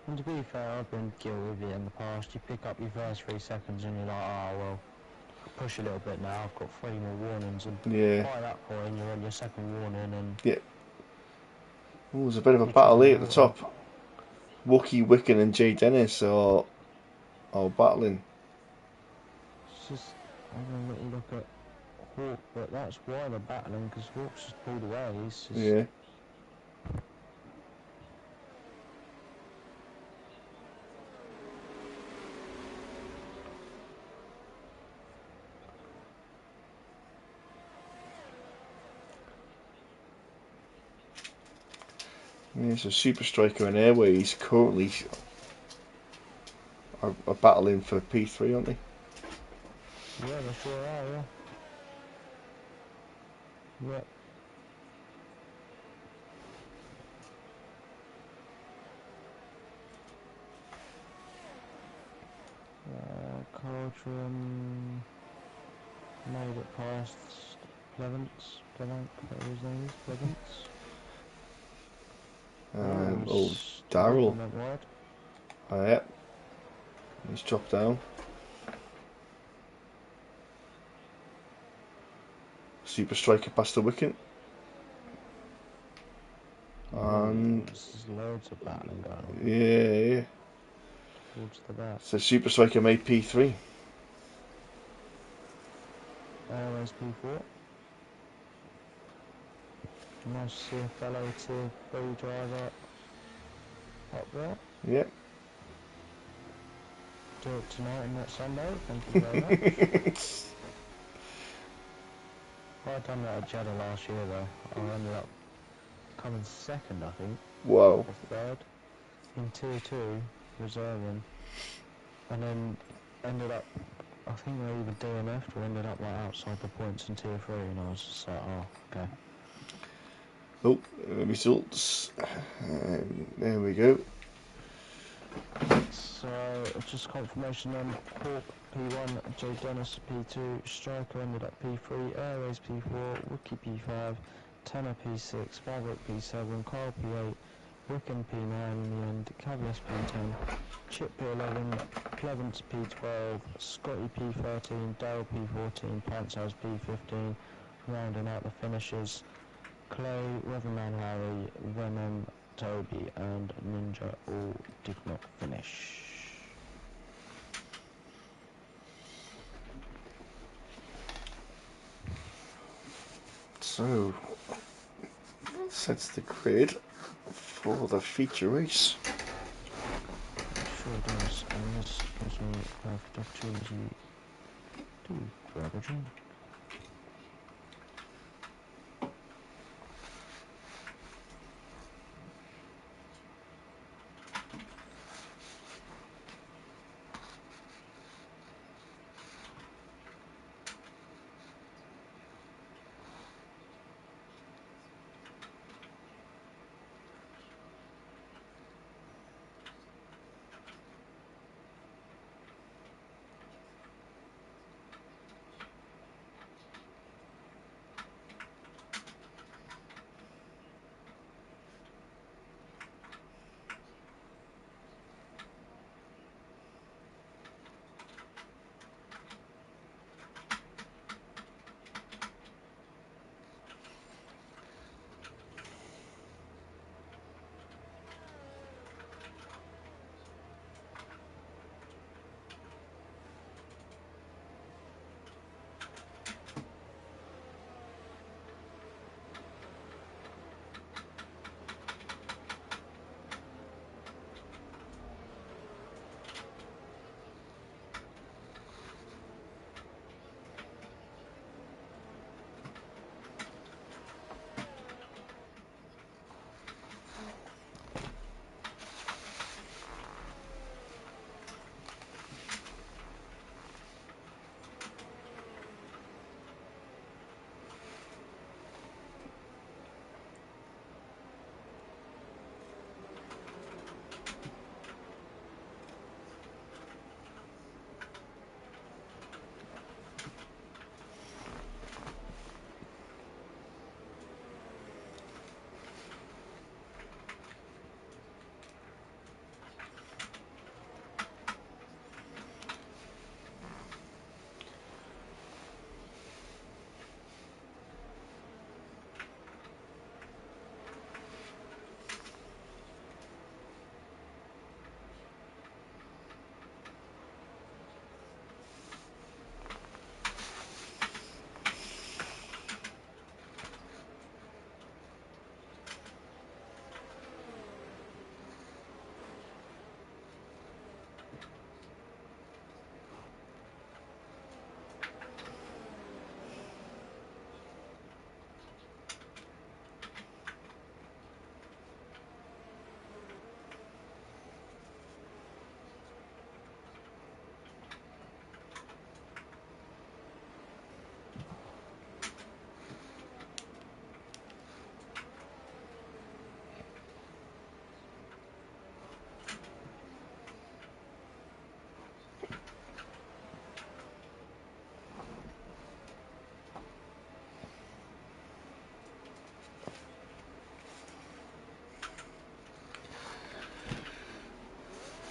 A: And to be fair, I've been guilty of it in the past. You pick up your first 3 seconds and you're like, oh well, push a little bit now. I've got 3 more warnings, and by that point you're on your second warning and
B: yeah. Oh, there's a bit of a battle here at the top. Wookie, Wicken, and Jay Dennis are battling.
A: It's just having a little look at Hawk, but that's why they're battling, because Hawk's just pulled away. He's just...
B: Yeah. Yeah, so Super Striker and Airways currently are battling for P3, aren't they?
A: Yeah, they sure are, yeah. Yep. Cauldron made it past Plevance, whatever his name is, Plevance.
B: Darrell.
A: Oh,
B: yeah. He's dropped down. Super Striker past the wicket. And
A: there's loads of battling going on.
B: Yeah.
A: Towards the back.
B: So Super Striker made P3.
A: Airways P4. Nice to see a fellow Tier 3 driver up there.
B: Yep.
A: Do it tonight and not Sunday, thank you very much. I done that at Jeddah last year though. I ended up coming second, I think,
B: Wow.
A: or third in Tier 2, reserving, and then ended up, I think they either DNF'd or ended up like outside the points in Tier 3, and I was just like, oh, okay.
B: Oh, results. There we go.
A: So, just confirmation then, Hawk P1, J Dennis P2, Striker ended up P3, Airways P4, Wookie P5, Tanner P6, Maverick P7, Carl P8, Wickham P9 in the end, Cavias P10, Chip P11, Clevance P12, Scotty P13, Dale P14, Pantshouse P15, rounding out the finishers, Clay, Weatherman Harry, Venom, Toby and Ninja all did not finish.
B: So, sets the grid for the feature race.
A: Sure does, and this gives me a perfect opportunity to grab a drink.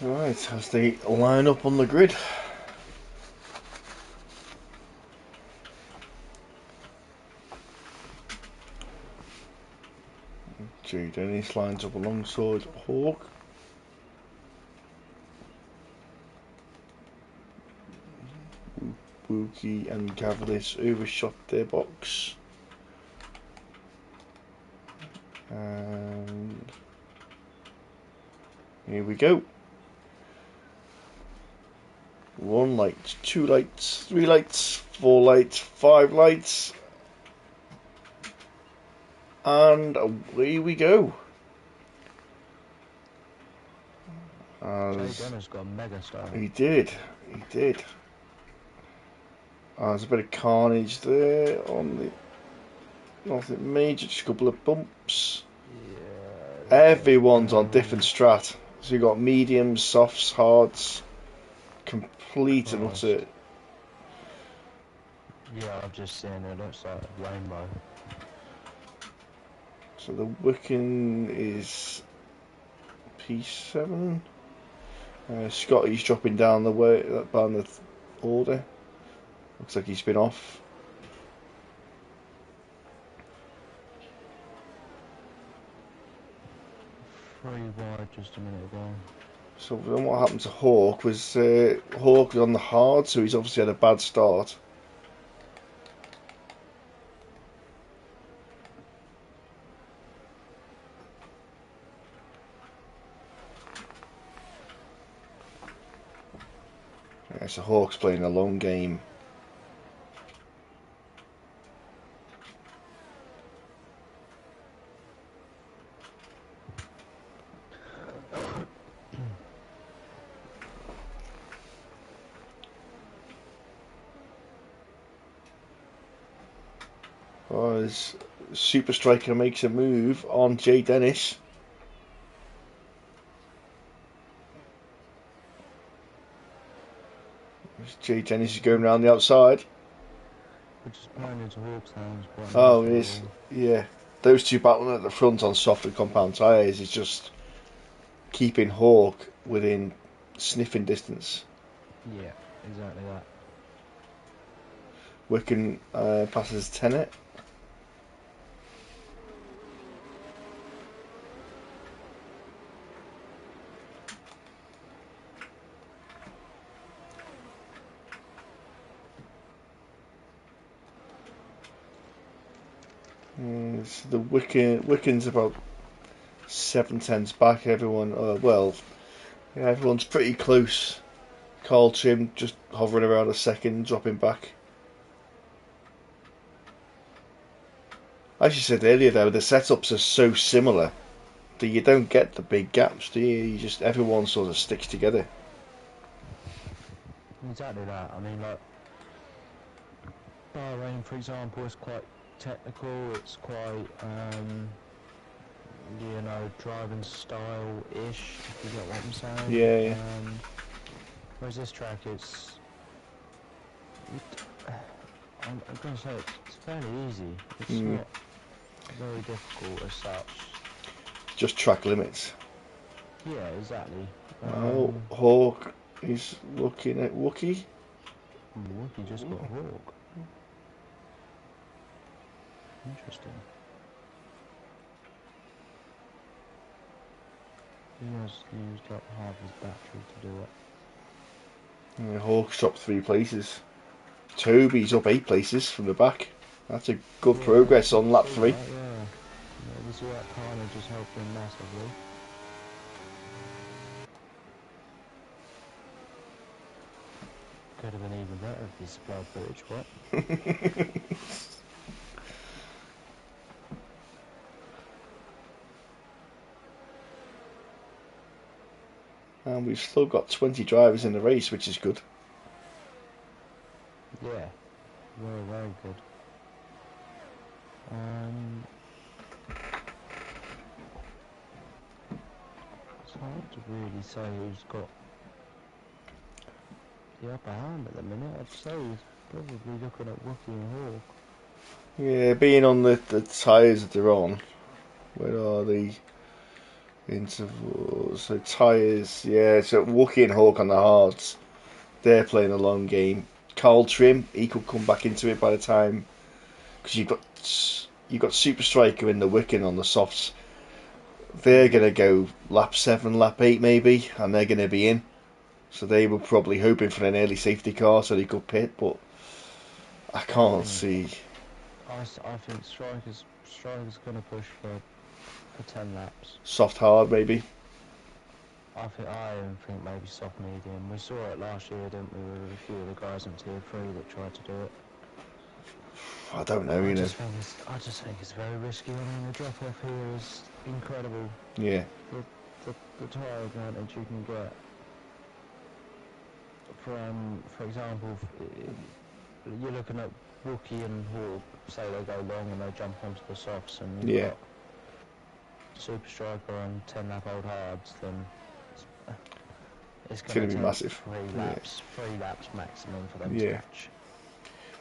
B: Right, as they line up on the grid. Jay Dennis lines up alongside Hawk. Wookie and Cavaliers overshot their box. And here we go. 1 light, 2 lights, 3 lights, 4 lights, 5 lights. And away we go.
A: Jay Dennis got a mega star.
B: He did. There's a bit of carnage there on the... Nothing major, just a couple of bumps.
A: Yeah.
B: Everyone's on different strat. So you got mediums, softs, hards, complete and utter.
A: Yeah, I've just seen it. Looks like a rainbow.
B: So the Wiccan is P7. Scotty's dropping down the way down the order. Looks like he's been off.
A: Three wide just a minute ago.
B: So then what happened to Hawk was Hawk was on the hard, so he's obviously had a bad start. Yeah, so Hawk's playing a long game. As Super Striker makes a move on Jay Dennis. Jay Dennis is going around the outside.
A: Which is playing into Hawk's hands.
B: Oh, it is. Yeah. Those two battling at the front on soft and compound tyres is just keeping Hawk within sniffing distance.
A: Yeah, exactly that.
B: Wiccan passes Tenet. So the Wiccan's about 7/10 back. Everyone, everyone's pretty close. Carl Trim just hovering around a second, dropping back. As you said earlier, though, the setups are so similar that you don't get the big gaps, do you? You just everyone sort of sticks together.
A: Exactly that. I mean, like Bahrain, for example, is quite technical. It's quite, driving style-ish. If you get what I'm saying.
B: Yeah.
A: Whereas this track, I'm going to say it's fairly easy. It's not very difficult as such.
B: Just track limits.
A: Yeah, exactly.
B: Hawk is looking at Wookie.
A: Wookie just got Hawk. Interesting. He has used up half his battery to do it.
B: Hawk's dropped 3 places. Toby's up 8 places from the back. That's a good progress on lap 3.
A: Yeah, this work kind of just helped him massively. Could have been even better if he supplied footage, what?
B: And we've still got 20 drivers in the race, which is good.
A: Yeah, very, very good. It's hard to really say who's got the upper hand at the minute. I'd say he's probably looking at Wookie and Hawk.
B: Yeah, being on the tyres that they're on. Where are the intervals? So tyres, yeah, so Wookie and Hawk on the hards. They're playing a long game. Carl Trim, he could come back into it by the time, because you've got Super Striker in the Wiccan on the softs. They're gonna go lap 7, lap 8 maybe, and they're gonna be in. So they were probably hoping for an early safety car so they could pit, but I can't see.
A: I think Striker's going to push for 10 laps.
B: Soft hard, maybe.
A: I even think maybe soft medium. We saw it last year, didn't we, with a few of the guys in Tier 3 that tried to do it.
B: I don't know, you know.
A: I just think it's very risky. I mean, the drop off here is incredible.
B: Yeah.
A: The tyre advantage you can get from, for example, you're looking at Wookie and Hawk, say they go long and they jump onto the softs, and you've got Super Striker on 10 lap old hards, then it's going to be
B: massive.
A: 3 laps maximum for them to catch.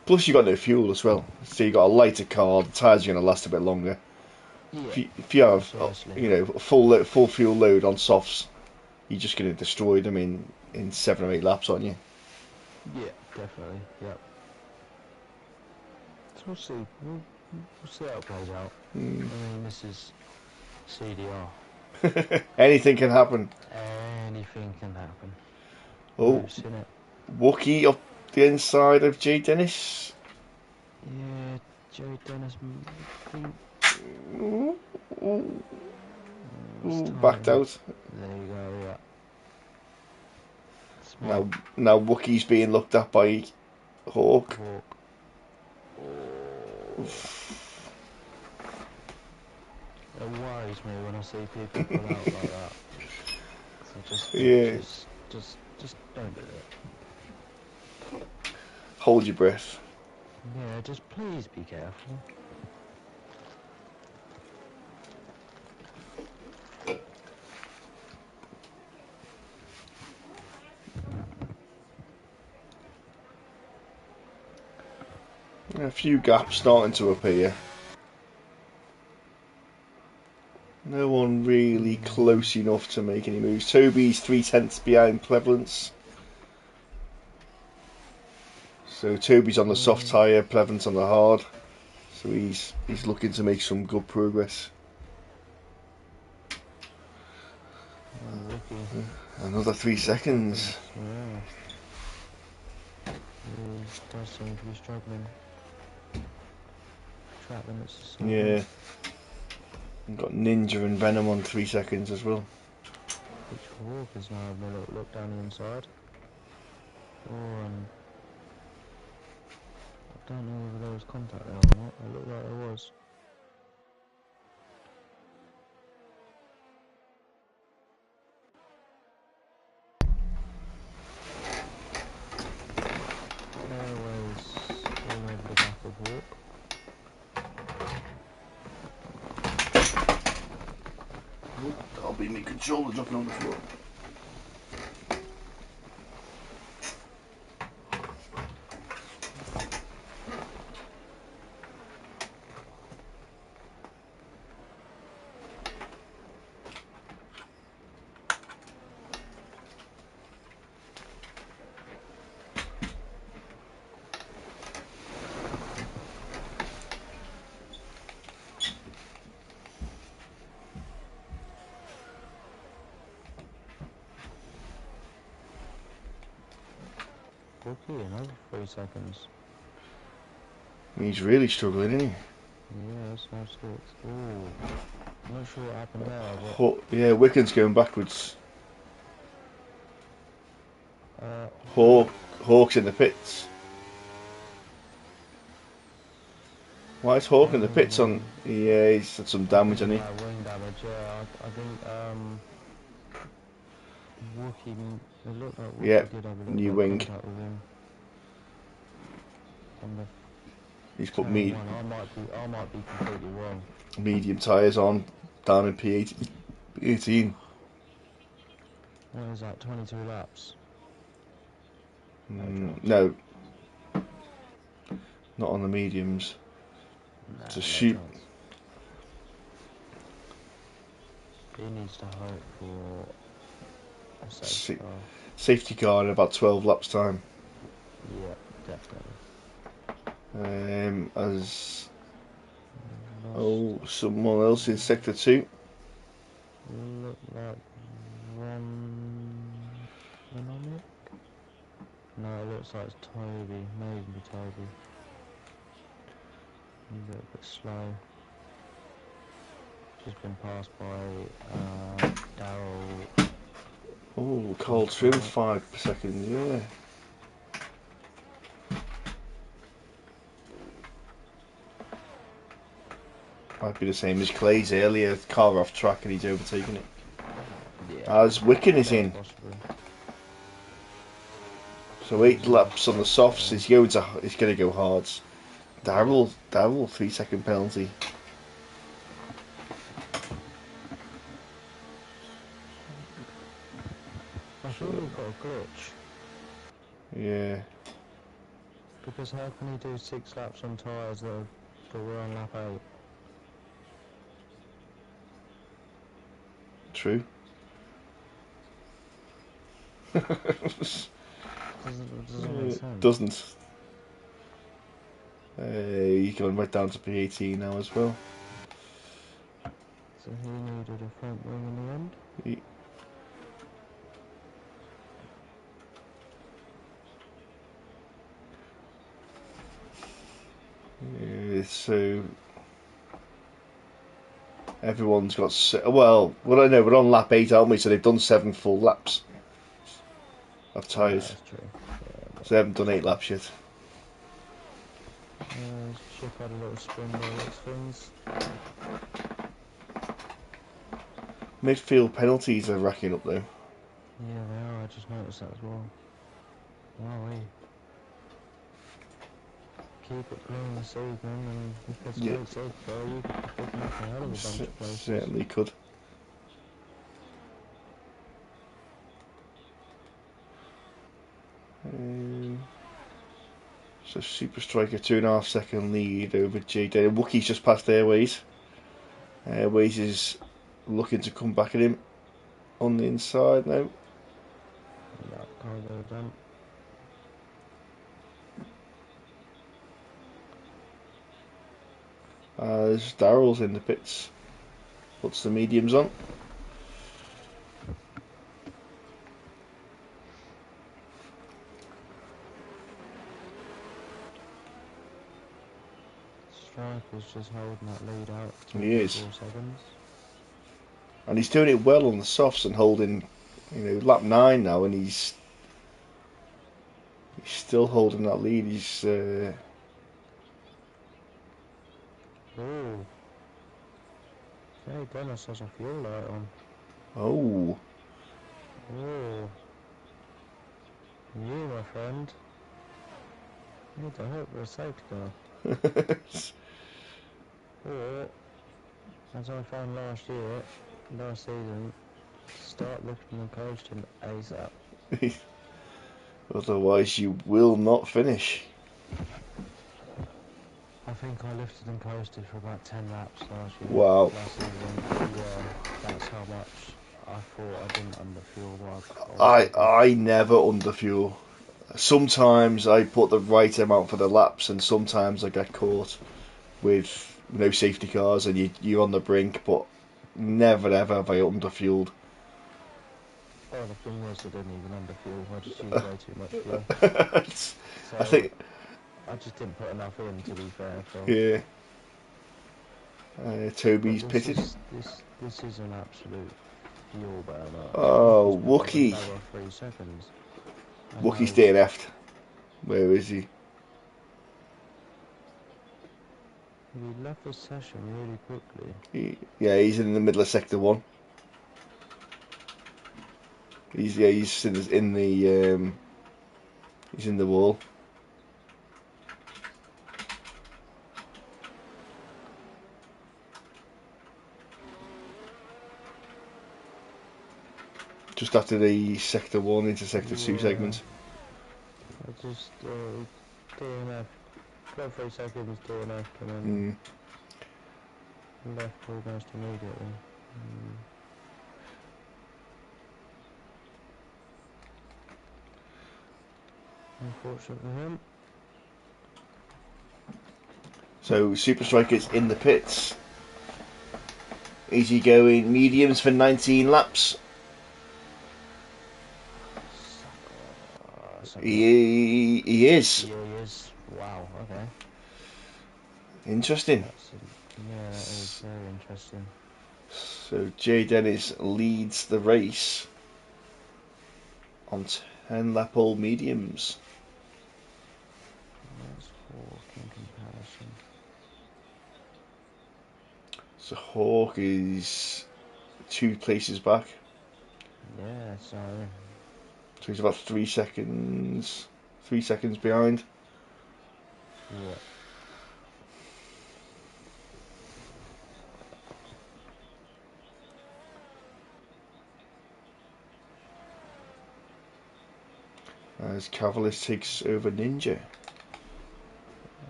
B: Plus, you got no fuel as well, so you got a lighter car. The tyres are going to last a bit longer.
A: Yeah,
B: if you have, a full fuel load on softs, you're just going to destroy them in 7 or 8 laps, aren't you?
A: Yeah, definitely. Yep. So we'll see. We'll see how it plays out. I mean, this is CDR.
B: Anything can happen.
A: Anything can happen.
B: Oh,
A: We've seen it.
B: Wookie up the inside of Jay Dennis.
A: Yeah, Jay Dennis.
B: Backed out.
A: There you go. Yeah.
B: Now Wookie's being looked at by Hawk.
A: It worries me when I see people pull out like that. So just don't do it.
B: Hold your breath.
A: Yeah, just please be careful.
B: A few gaps starting to appear. No one really close enough to make any moves. Toby's 3/10 behind Plevalance. So Toby's on the soft tyre, Plevalance on the hard. So he's looking to make some good progress. Another 3 seconds.
A: Yeah. He does seem to be struggling. Track limits.
B: Yeah. We've got Ninja and Venom on 3 seconds as well.
A: Which Hawk is now having a little look down the inside. I don't know whether there was contact there or not. It looked like there was. Airways all over the back of Hawk.
B: That'll be me controller dropping on the floor.
A: Rookie, another 3 seconds.
B: He's really struggling, isn't he?
A: Yeah, that's no sorts. Ooh. I'm not sure what happened there, but...
B: Yeah, Wiccan's going backwards. Hawk's in the pits. Why is Hawk in the pits on? Yeah, he's had some damage, hasn't he?
A: Wing damage, yeah. I think, Wookie, it looked like Wookie did have a little
B: new wing.
A: contact with him.
B: He's put
A: I might be completely wrong.
B: Medium tyres on, down in P18.
A: What is that, 22 laps?
B: No. Not on the mediums.
A: Nah,
B: To shoot.
A: He needs to hope for a
B: safety car in about 12 laps time.
A: Yeah, definitely.
B: As someone else in sector 2.
A: Look like Venomic? No, it looks like it's Toby. Maybe Toby. a little bit slow. Just been passed by Daryl.
B: Oh, cold trim 5 seconds, yeah. Might be the same as Clay's earlier. Car off track and he's overtaking it.
A: Yeah.
B: As Wicken is in.
A: Possibly.
B: So 8 laps on the softs. He's going to go hards. Daryl, 3-second penalty.
A: I think we've got a glitch.
B: Yeah.
A: Because how can he do 6 laps on tyres that were on lap 8?
B: True.
A: Doesn't make sense.
B: Doesn't. He's going right down to P18 now as well.
A: So he needed a front wing in the end?
B: So everyone's got well I know we're on lap 8, aren't we? So they've done 7 full laps of tyres.
A: Yeah, that's true. Yeah,
B: So they haven't done 8 laps yet.
A: Chip had a little spin by those things.
B: Midfield penalties are racking up though.
A: Yeah, they are. I just noticed that as well. Wow, keep it clean this evening, and if it's
B: Yeah.
A: great safety car, you could be picking up a hell of a bunch of places.
B: Certainly could. So Super Striker 2.5 second lead over JD. Wookie's just passed Airways. Airways is looking to come back at him on the inside now.
A: Yeah, can't go down.
B: As Daryl's in the pits, puts the mediums on.
A: Striker's just holding that lead out.
B: He is.
A: 4 seconds.
B: And he's doing it well on the softs and holding, lap 9 now, and he's still holding that lead. He's
A: Ooh. Hey, Dennis has a fuel light on.
B: oh.
A: Ooh. You, my friend, need to hope for a safety car. Or, as I found last season, start lifting and coasting ASAP.
B: Otherwise, you will not finish.
A: I think I lifted and coasted for about 10 laps last season. Yeah, that's how much I thought I didn't underfuel.
B: I never underfuel. Sometimes I put the right amount for the laps, and sometimes I get caught with no safety cars, and you're on the brink. But never ever have I underfueled.
A: Oh, the thing was I didn't even underfuel. I just used way too much fuel. So
B: I think
A: I just didn't put enough in, to be fair.
B: Yeah. Toby's pitted.
A: This is an absolute fuel burner.
B: Oh, Wookie.
A: 3 seconds.
B: Wookie's DNF'd. Where is he?
A: He left the session really quickly.
B: He's in the middle of sector 1. He's in the wall. Just after the sector 1 into sector 2 segment.
A: I just DNF. Got 3 seconds DNF and then left almost immediately. Unfortunate for him.
B: So Super Striker's in the pits. Easy going mediums for 19 laps. He is.
A: He is. Wow, okay.
B: Interesting.
A: Yeah, that is very interesting.
B: So Jay Dennis leads the race on 10 lap old mediums.
A: Let's Hawk in comparison.
B: So Hawk is 2 places back.
A: Yeah, so
B: he's about 3 seconds. 3 seconds behind.
A: yeah.
B: As Cavalis takes over Ninja.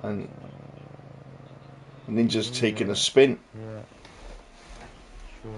B: And Ninja's taking a spin.
A: Yeah. Sure.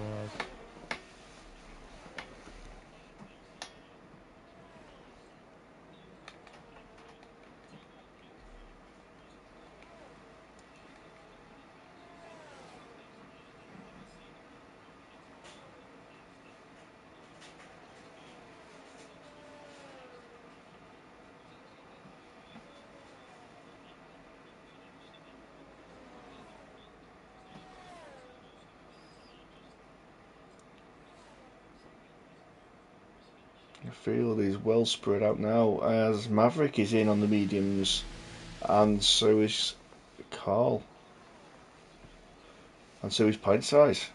B: The field is well spread out now as Maverick is in on the mediums, and so is Carl, and so is Pint Size.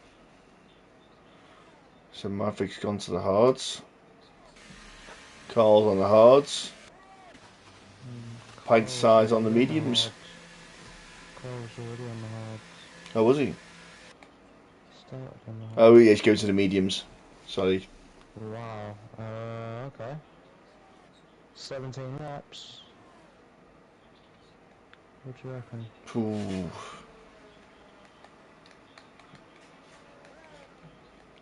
B: So Maverick's gone to the hards. Carl's on the hards. Pint Size on the mediums.
A: Carl's already on the hards.
B: Oh, was he?
A: Started on the hards.
B: Oh, yeah, he's going to the mediums. Sorry.
A: Wow. Okay. 17 laps. What do you reckon?
B: Ooh.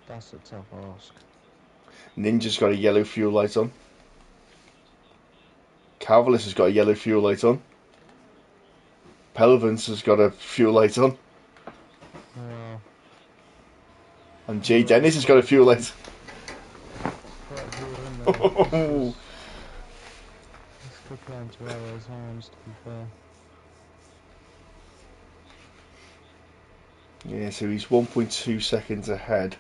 A: That's a tough ask.
B: Ninja's got a yellow fuel light on. Cavalis has got a yellow fuel light on. Pelvins has got a fuel light on.
A: Wow.
B: And Jay Dennis has got a fuel light.
A: Quite a few in there. This could play into Railway's hands, to be fair.
B: Yeah, so he's 1.2 seconds ahead.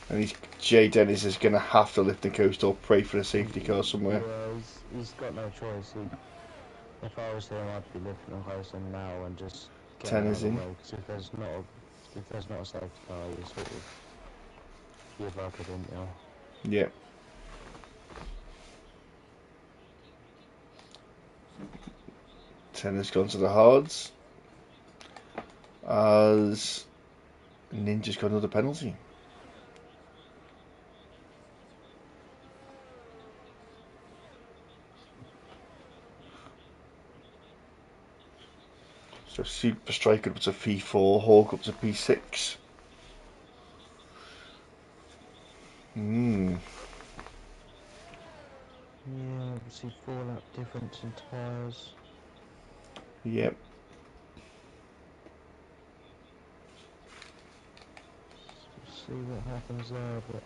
B: And Jay Dennis is going to have to lift the coast or pray for a safety car somewhere.
A: Yeah, he's got no choice. If I was him, I'd be lifting the coast now and just getting out of the way. Because if there's not a safety car, you sort of give up, didn't you?
B: Yeah. Tennis gone to the hards as Ninja's got another penalty. So Super Striker up to P4, Hawk up to P6.
A: Yeah, obviously 4-lap difference in tyres.
B: Yep.
A: We'll see what happens there, but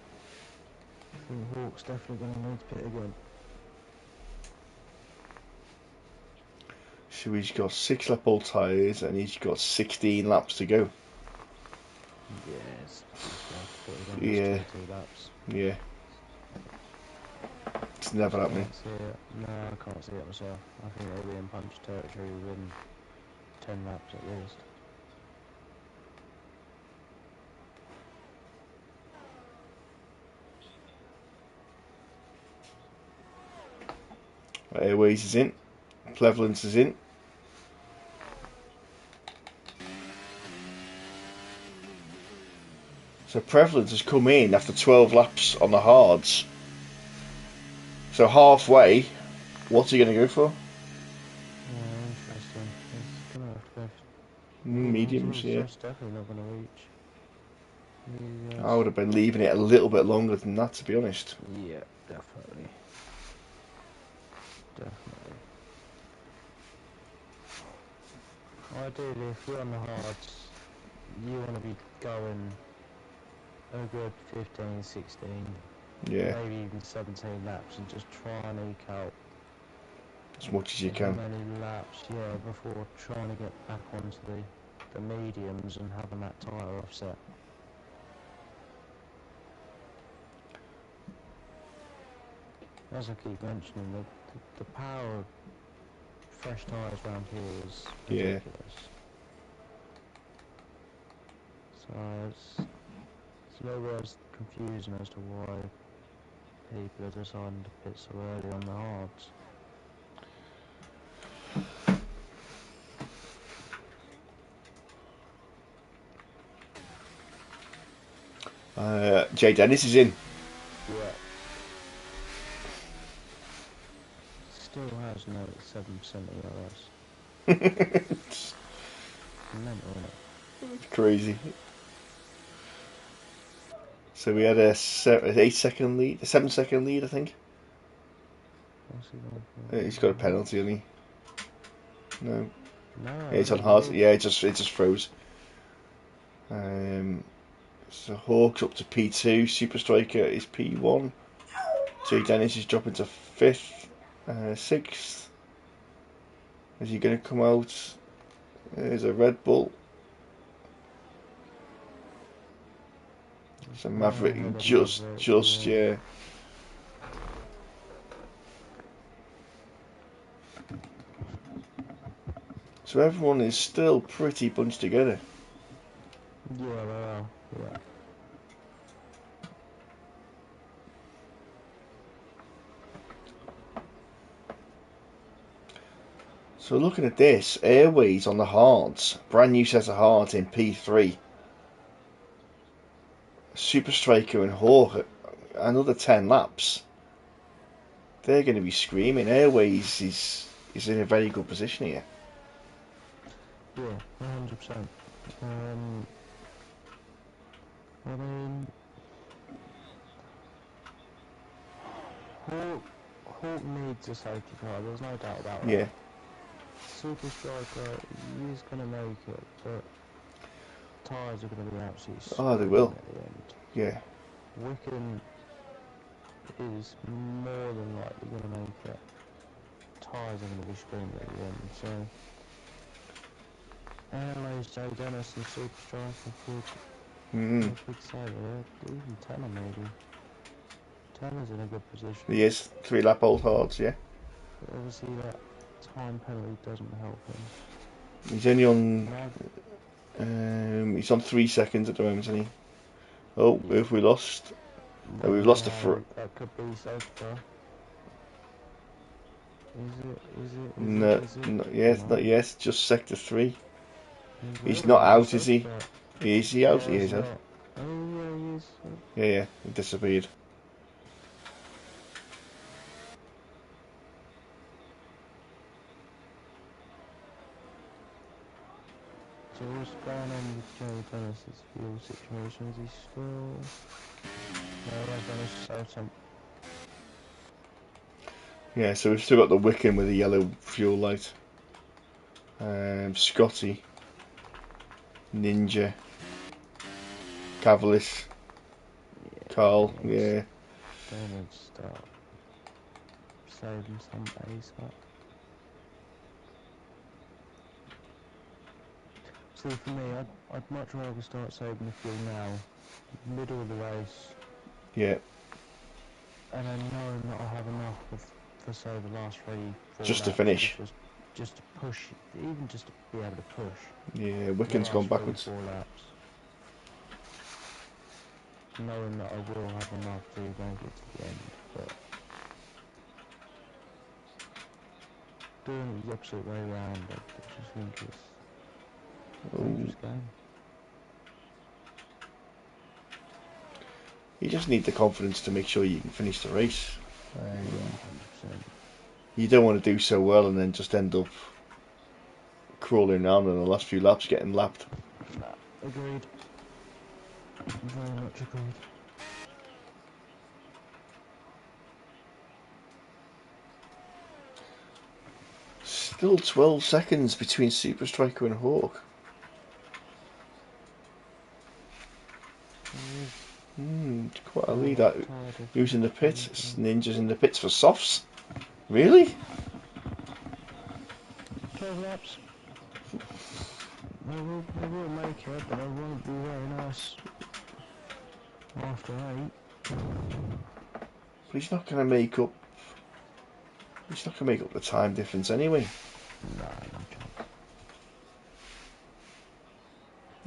A: I think Hawk's definitely going to need to pit again.
B: So he's got 6 lap old tyres and he's got 16 laps to go.
A: Yes,
B: Yeah.
A: 22 laps.
B: Yeah. It's never happening.
A: No, I can't see it myself. I think they'll be in punch territory within 10 laps at least.
B: Airways is in. Cleveland's is in. So Prevalence has come in after 12 laps on the hards. So halfway, what's he going to go for?
A: Yeah, interesting. He's going to have to go for
B: Mediums, yeah.
A: That's definitely not going to reach.
B: I would have been leaving it a little bit longer than that, to be honest.
A: Yeah, definitely. Definitely. Ideally, if you're on the hards, you want to be going a good 15, 16,
B: Yeah.
A: maybe even 17 laps and just try and eke out
B: as much as you
A: as
B: can.
A: many laps, yeah, before trying to get back onto the mediums and having that tyre offset. As I keep mentioning, the power of fresh tyres around here is
B: Yeah.
A: ridiculous. So it's a little bit confusing as to why people are deciding to pit so early on the hards.
B: Jay Dennis is in.
A: Yeah. Still has no 7% ERS.
B: It's
A: Mental, isn't it?
B: crazy. So we had an 8-second lead, a 7-second lead, I think.
A: What's he going for?
B: He's got a penalty, hasn't he? No.
A: No,
B: Yeah, it's on
A: he
B: hard.
A: did.
B: Yeah, it just froze. So Hawk's up to P2. Super Striker is P1. Jay Dennis is dropping to 5th, 6th. Is he going to come out? There's a Red Bull. So Maverick just, yeah. So everyone is still pretty bunched together.
A: Yeah, they are. Yeah.
B: So looking at this, Airways on the hards, brand new set of hards in P3. Super Striker and Hawk, another 10 laps. They're going to be screaming. Airways is in a very good position here.
A: Yeah, 100%. I mean, Hawk needs a safety car, there's no doubt about
B: Yeah.
A: that. Super Striker, he's going to make it, but tyres are going to be absolutely
B: Oh, they
A: screaming
B: will.
A: at the end.
B: Yeah.
A: Wickham is more than likely going to make it. Tyres are going to be screaming at the end, so... Airways, Jay Dennis and Super Striker could
B: Mm.
A: have a big say there, even Tanner maybe. Tanner's in a good position.
B: He is 3-lap old hards. Yeah.
A: But obviously that time penalty doesn't help him.
B: He's only on.
A: No,
B: He's on 3 seconds at the moment, isn't he? Oh,
A: yeah.
B: if we lost? Oh, we've lost the front.
A: That could be safety car.
B: No,
A: Is it?
B: not yet,
A: No.
B: not yet. Just sector 3. He's
A: It
B: not
A: could be
B: out, is
A: safety
B: he?
A: car.
B: Is he out?
A: Oh,
B: He
A: is
B: is
A: he
B: out.
A: not? Oh yeah, he is.
B: Yeah, yeah. He disappeared.
A: So what's going on with Joe Dennis's fuel situation? Is he still... No, that's Dennis Southampton.
B: Yeah, so we've still got the Wickham with the yellow fuel light. Scotty, Ninja, Cavalis, Carl, yeah.
A: They need to start saving some base up. See, for me, I'd much rather start saving the fuel now, middle of the race,
B: Yeah,
A: and then knowing that I have enough for say the last 3-4
B: just to
A: laps,
B: finish.
A: just to push, even just to be able to push
B: Yeah,
A: the
B: Wickham's gone
A: last
B: backwards.
A: 3-4 laps, knowing that I will have enough to make it to the end, but doing it the opposite way around, I just think it's a dangerous game.
B: You just need the confidence to make sure you can finish the race.
A: Yeah, 100%.
B: You don't want to do so well and then just end up crawling around in the last few laps getting lapped.
A: Nah, agreed. Very much agreed.
B: Still 12 seconds between Super Striker and Hawk. Quite a lead. Who's in the pits? Ninja's in the pits for softs. Really?
A: 12 laps. They will make it, but they won't be very nice after 8.
B: But he's not going to make up. He's not going to make up the time difference anyway.
A: No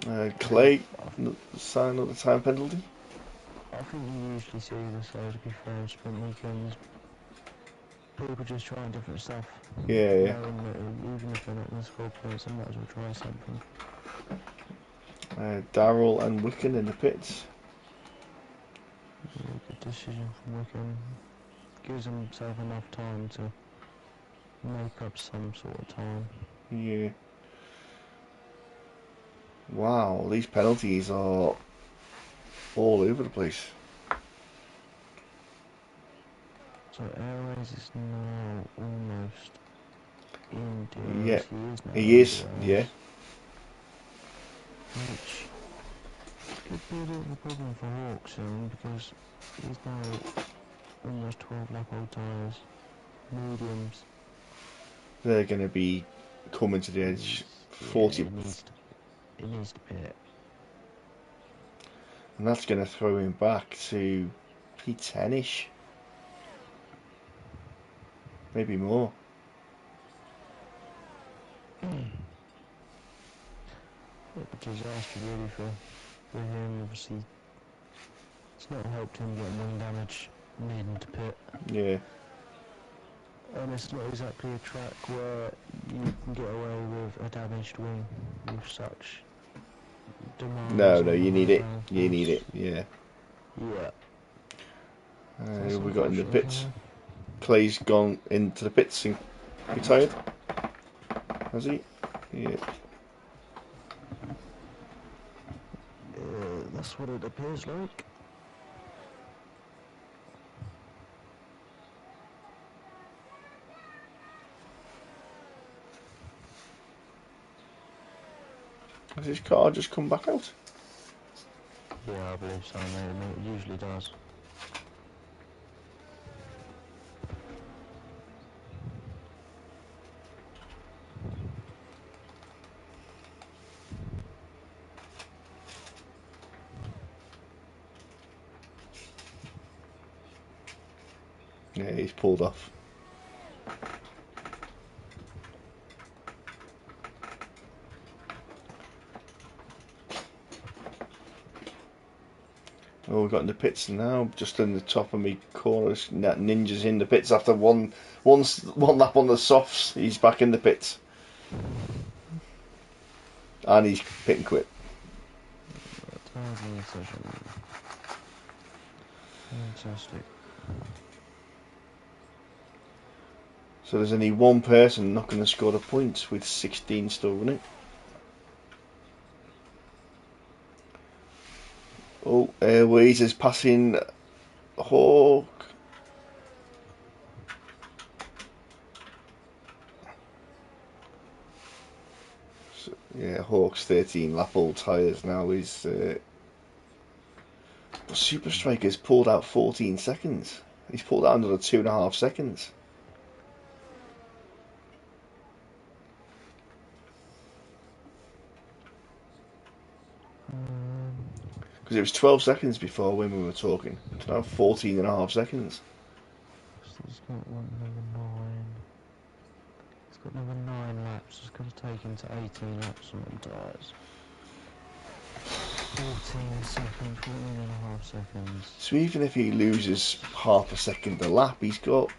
A: chance.
B: Clay, sign of the time penalty.
A: I think you usually see this, though, to be fair, on sprint weekends. People just trying different stuff.
B: Yeah, yeah.
A: Knowing that even if they're not going to score points, they might as well try something.
B: Darrell and Wicken in the pits.
A: Yeah, good decision from Wickham. Gives himself enough time to make up some sort of time.
B: Yeah. Wow, these penalties are all over the place.
A: So Airways is now almost in
B: Yeah,
A: DRS. He is now
B: he
A: in
B: is.
A: DRS.
B: Yeah.
A: Which could be a bit of a problem for Hawk soon, because he's now almost 12 lap old tyres. Mediums.
B: They're going to be coming to the edge. 40.
A: Yeah, it needs to pit.
B: And that's going to throw him back to P10ish. Maybe more.
A: A disaster really for him. Obviously, it's not helped him get wing damage needing to pit.
B: Yeah.
A: And it's not exactly a track where you can get away with a damaged wing with such demands.
B: No,
A: on
B: you
A: the
B: need
A: high
B: it. You need
A: downforce.
B: it. Yeah.
A: Yeah.
B: Who we got in the pits?
A: Him.
B: Clay's gone into the pits and retired. Has he? Yeah.
A: That's what it appears like.
B: Has his car just come back out?
A: Yeah, I believe so, mate. It usually does.
B: Yeah, he's pulled off. Oh, we've got in the pits now, just in the top of me corner. Ninja's in the pits after one lap on the softs. He's back in the pits. And he's pit and quit.
A: Fantastic.
B: So there's only one person not going to score the points with 16 still running. Oh, Airways is passing Hawk. So, yeah, Hawk's 13 lap old tyres now. He's Super Striker's pulled out 14 seconds. He's pulled out another 2.5 seconds. Because it was 12 seconds before when we were talking. It's now 14.5 seconds.
A: So he's got number 9. He's got number 9 laps. It's going to take him to 18 laps on tyres. 14 seconds, 14.5 seconds.
B: So even if he loses half a second a lap, he's got...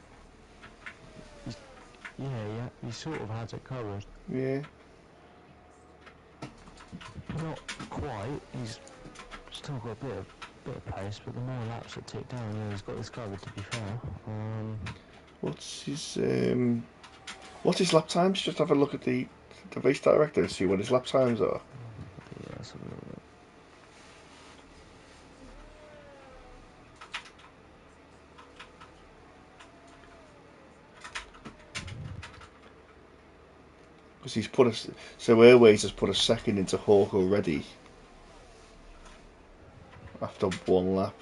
A: Yeah, he sort of has it covered.
B: Yeah.
A: Not quite. He's still got a bit of pace, but the more laps that tick down, yeah, he's got this covered, to be fair.
B: What's his lap times? Just have a look at the race director and see what his lap times are.
A: Yeah, let's have a little look.
B: Because he's put a... So Airways has put a second into Hawk already. After one lap.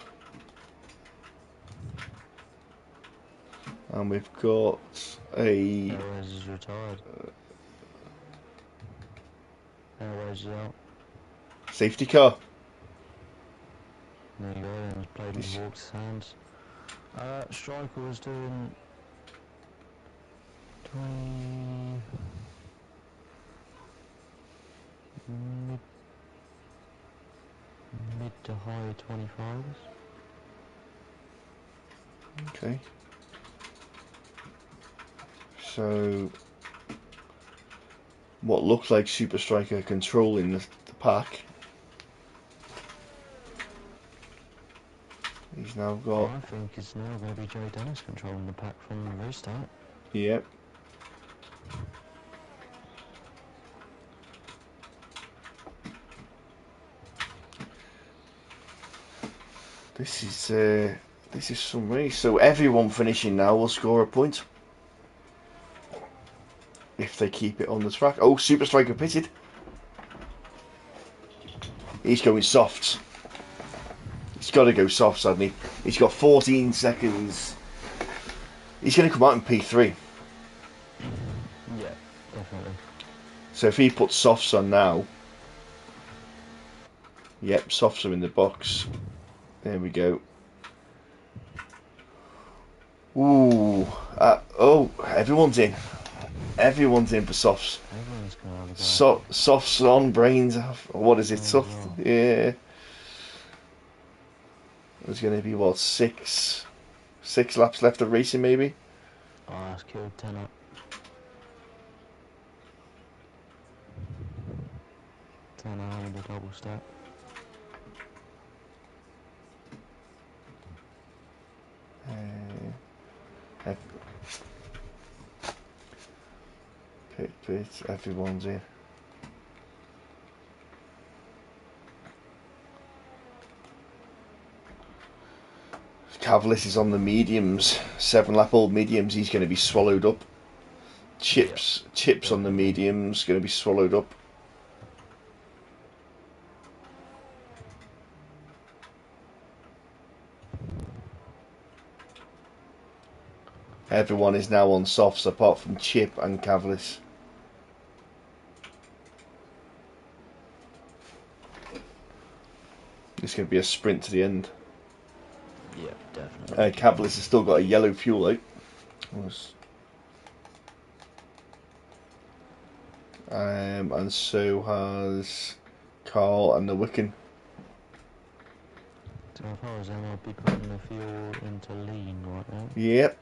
B: And we've got a...
A: Airways is retired. Airways is out.
B: Safety car.
A: There you go, and it's played with Hawks' hands. Striker was doing 20... mid to high 25s.
B: Okay. So, what looks like Super Striker controlling the pack. He's now got...
A: I think it's now going to be Joe Dennis controlling the pack from the restart.
B: Yep. This is some race. So everyone finishing now will score a point if they keep it on the track. Oh, Super Striker pitted. He's going soft. He's got to go soft, sadly. He's got 14 seconds. He's going to come out in P3.
A: Yeah, definitely.
B: So if he puts softs on now... Yep, softs are in the box. There we go. Ooh. Oh, everyone's in. Everyone's in for softs.
A: Everyone's going to have a go.
B: Softs on, brains off. What is it? Soft?
A: Well.
B: Yeah. There's going to be, what, six laps left of racing, maybe?
A: Oh, that's killed 10 up. 10 out with a double stack.
B: Pit, everyone's in. Cavalis is on the mediums, 7-lap-old mediums. He's going to be swallowed up. Chips on the mediums, going to be swallowed up. Everyone is now on softs apart from Chip and Cavalis. It's going to be a sprint to the end.
A: Yeah, definitely.
B: Cavalis has still got a yellow fuel light. And so has Carl and the Wicken.
A: So as far as I might be putting the fuel into lean right now.
B: Yep.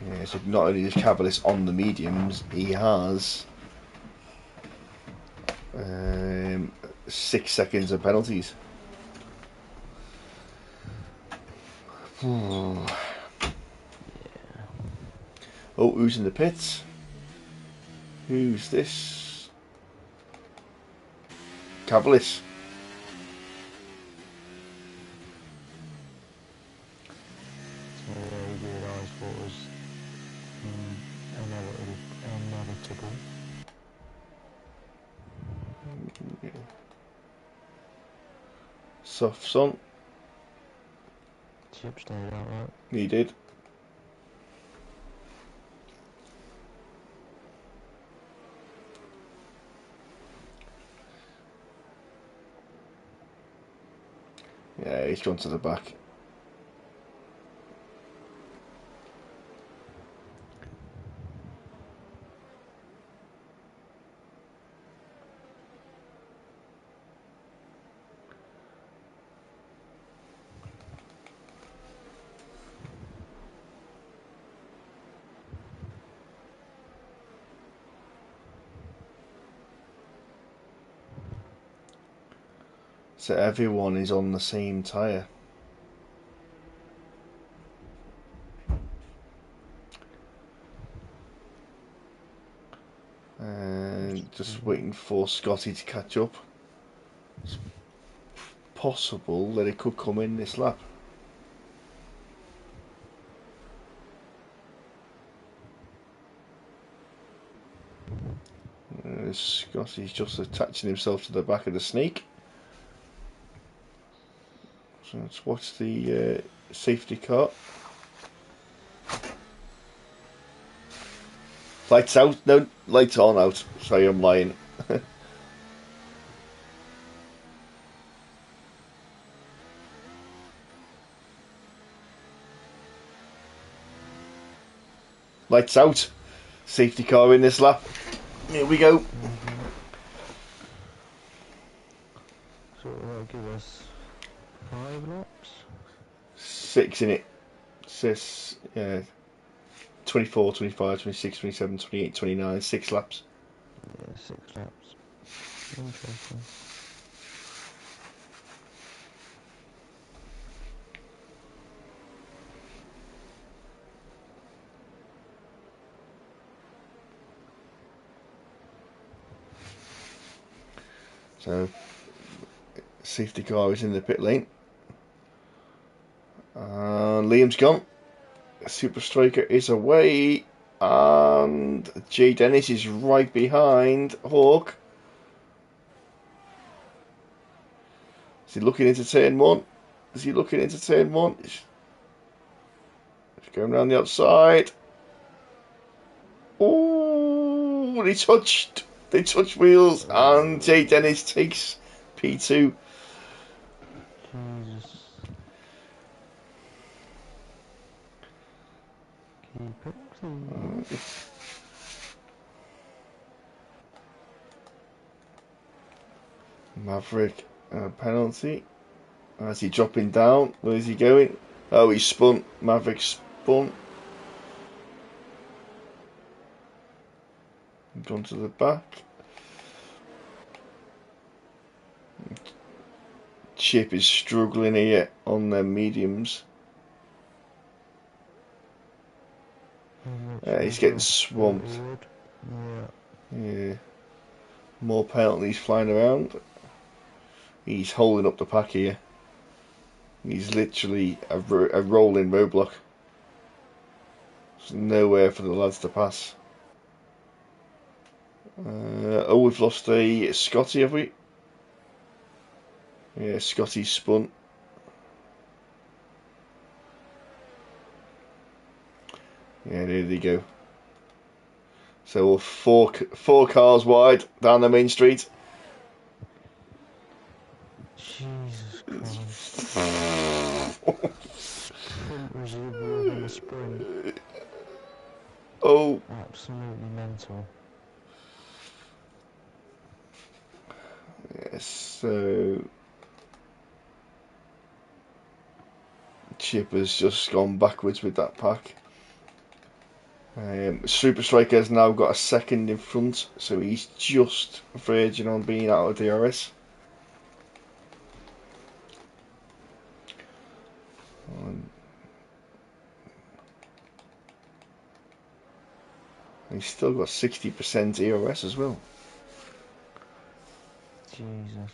B: Yeah, so not only is Cavalis on the mediums, he has 6 seconds of penalties. Oh, who's in the pits? Who's this? Cavalis.
A: So he realised what was inevitable.
B: Softs on.
A: Chip stayed out right.
B: He did. Yeah, he's gone to the back. So everyone is on the same tyre. And just waiting for Scotty to catch up. It's possible that it could come in this lap. Scotty's just attaching himself to the back of the snake. So let's watch the safety car. Lights out? No, lights on out. Sorry, I'm lying. Lights out. Safety car in this lap. Here we go.
A: So that'll give us 5 laps.
B: 6 in it. Says 24, 25, 26, 27, 28, 29. 6 laps.
A: Yeah, 6 laps. Interesting.
B: So, safety car is in the pit lane. Liam's gone. Super Striker is away. And Jay Dennis is right behind Hawk. Is he looking into turn 1? Is he looking into turn 1? He's going around the outside. Oh, they touched wheels, and Jay Dennis takes P2.
A: Jesus. Keep it clean.
B: Maverick, penalty. Is he dropping down? Where is he going? Oh, he spun. Maverick spun. Gone to the back. Chip is struggling here on their mediums. He's getting swamped. Yeah. More penalties flying around. He's holding up the pack here. He's literally a rolling roadblock. There's nowhere for the lads to pass. Oh, we've lost a Scotty, have we? Yeah, Scotty spun. Yeah, there they go. So we're four cars wide down the main street.
A: Jesus Christ. Couldn't resist in the sprint.
B: Oh.
A: Absolutely mental.
B: Yes, so Chip has just gone backwards with that pack. Super Striker has now got a second in front, so he's just verging on being out of DRS. He's still got 60% ERS as well.
A: Jesus.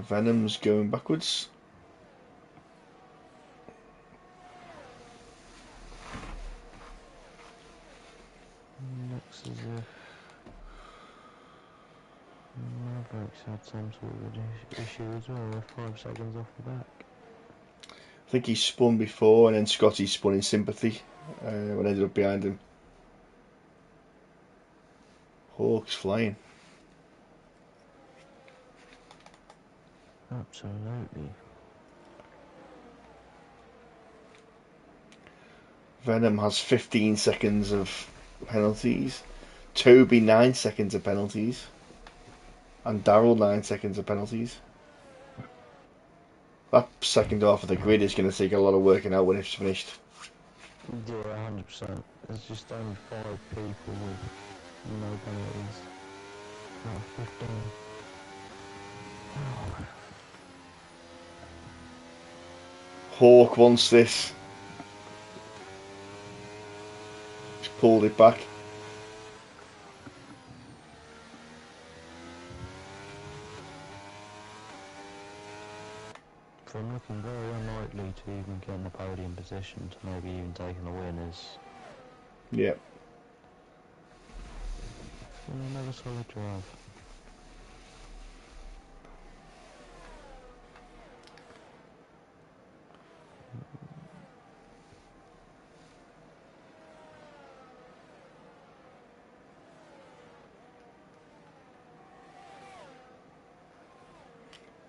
B: Venom's going backwards.
A: Looks as if Maverick's had some sort of issue as well. We're 5 seconds off the back.
B: I think he spun before, and then Scotty spun in sympathy when I ended up behind him. Hawk's flying.
A: Absolutely.
B: Venom has 15 seconds of penalties. Toby 9 seconds of penalties. And Daryl 9 seconds of penalties. That second half of the grid is going to take a lot of working out when it's finished.
A: Yeah, 100%. There's just only 5 people with no penalties. Out of 15. Oh.
B: Hawk wants this. He's pulled it back.
A: from looking very unlikely to even get in the podium position to maybe even taking the win is
B: Yeah.
A: another solid drive.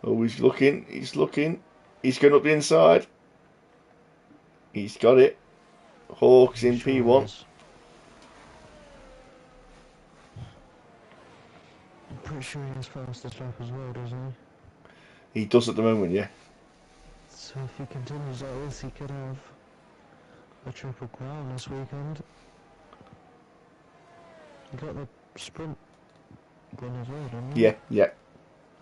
B: Oh, he's looking. He's looking. He's going up the inside. He's got it. Hawk's in
A: Sure
B: P1.
A: is. I'm pretty sure he has fastest lap as well, doesn't
B: He does at the moment, yeah.
A: he? So if he continues like this, he could have a triple crown this weekend. He got the sprint win as well, didn't he?
B: Yeah, yeah.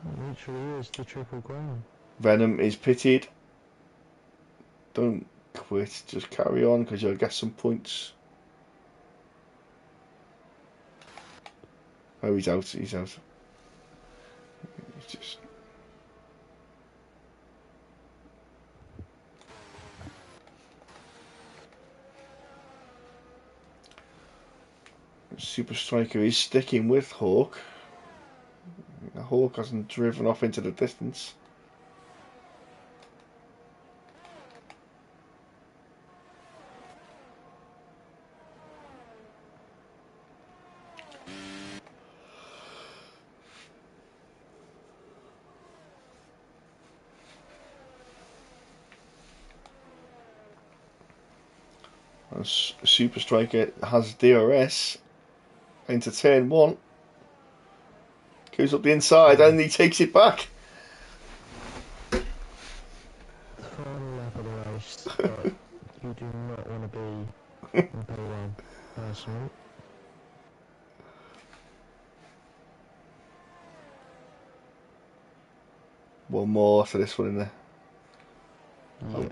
A: That literally is the triple crown.
B: Venom is pitted. Don't quit. Just carry on because you'll get some points. Oh, he's out. He's out. He's just... Super Striker is sticking with Hawk. Hawk hasn't driven off into the distance. And Super Striker has DRS into turn 1. Goes up the inside and he takes it back.
A: The final lap of the race, but you do not want to be in P1, personally.
B: One more for this one in there.
A: Yeah.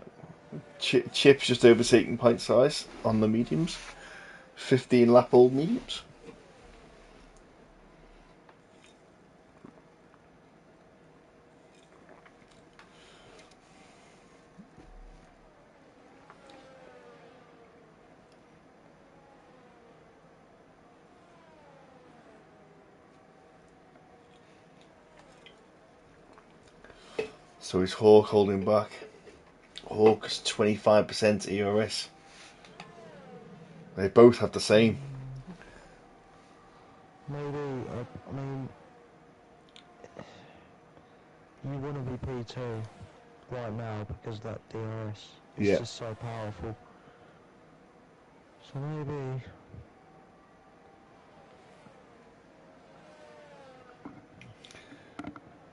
B: Chip's just overtaking pint size on the mediums. 15 lap old mediums. So is Hawk holding back? Hawk's 25% ERS. They both have the same.
A: Maybe, I mean, you want to be P2 right now because that DRS is
B: Yeah.
A: just so powerful. So maybe...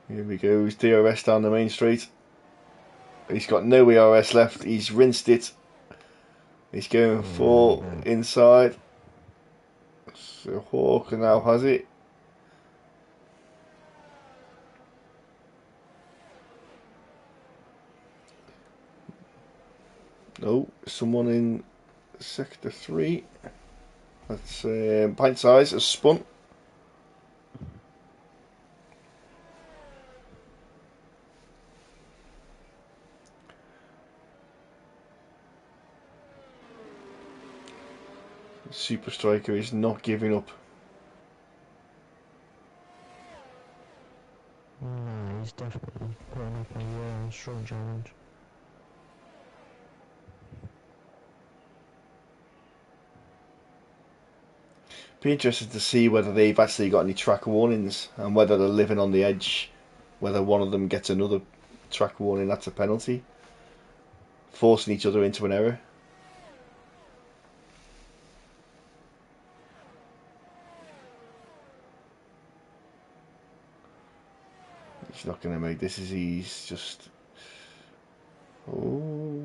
B: Here we go. He's DRS down the main street. He's got no ERS left. He's rinsed it. He's going for inside. So Hawk now has it. No, someone in sector 3. That's pint size has spun. Super Striker is not giving up.
A: No, he's definitely putting up a strong challenge.
B: Be interested to see whether they've actually got any track warnings and whether they're living on the edge. Whether one of them gets another track warning, that's a penalty. Forcing each other into an error. He's not going to make this. He's just... Oh...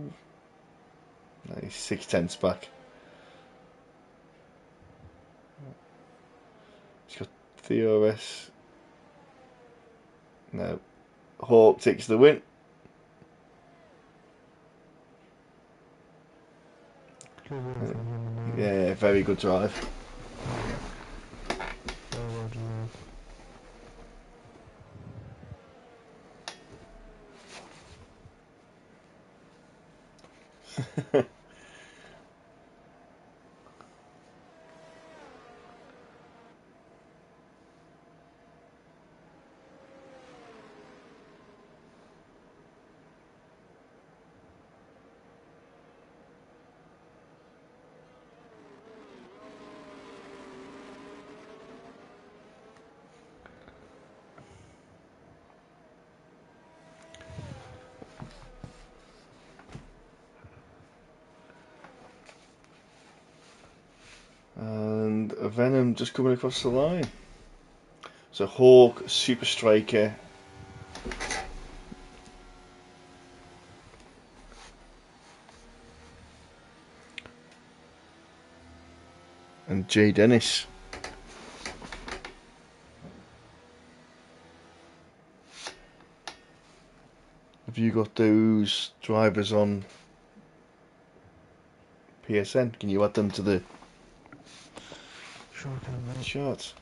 B: No, he's 6/10 back. He's got DRS. No. Hawk takes the win. Yeah, very good drive. And a Venom just coming across the line. So Hawk, Super Striker, and Jay Dennis. Have you got those drivers on PSN? Can you add them to the
A: Sure can, mate.
B: charts?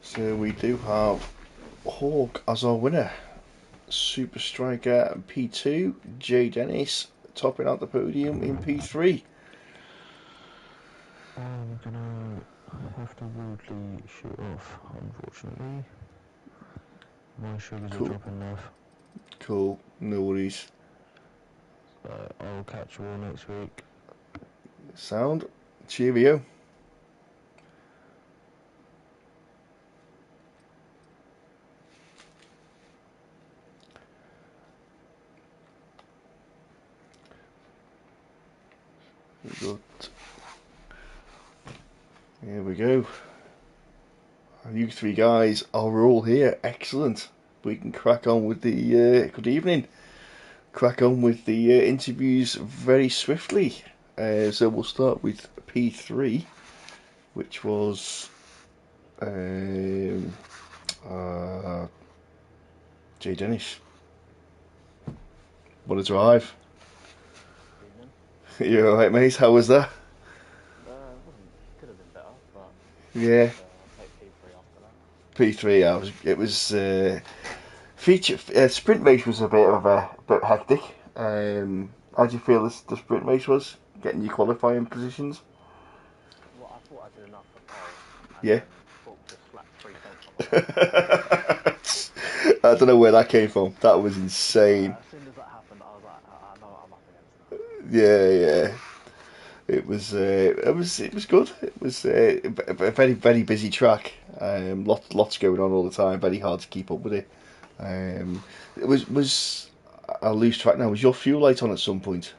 B: So we do have Hawk as our winner. Super Striker P2, Jay Dennis topping out the podium in P3.
A: I'm gonna have to rudely shoot off, unfortunately. My sugars
B: Cool.
A: are dropping off.
B: Cool, no worries.
A: So I'll catch you all next week.
B: Sound, cheerio. Good. Here we go. You three guys are all here. Excellent. We can crack on with the good evening. Crack on with the interviews very swiftly. So we'll start with P3, which was Jay Dennis. What a drive. You alright, mate? How was that?
C: Could have been better, but
B: Yeah.
C: I'll take P3 after that.
B: P3. It was feature sprint race was a bit hectic. How do you feel the sprint race was? Getting your qualifying positions?
C: Well, I thought I did enough for pole, and
B: Yeah.
C: then Book just slapped 3 tenths on the
B: I don't know where that came from. That was insane.
C: As soon as that happened, I was like, I know I'm up against that.
B: Yeah. It was good. It was a very busy track. Lots going on all the time. Very hard to keep up with it. It was I'll lose track now. Was your fuel light on at some point?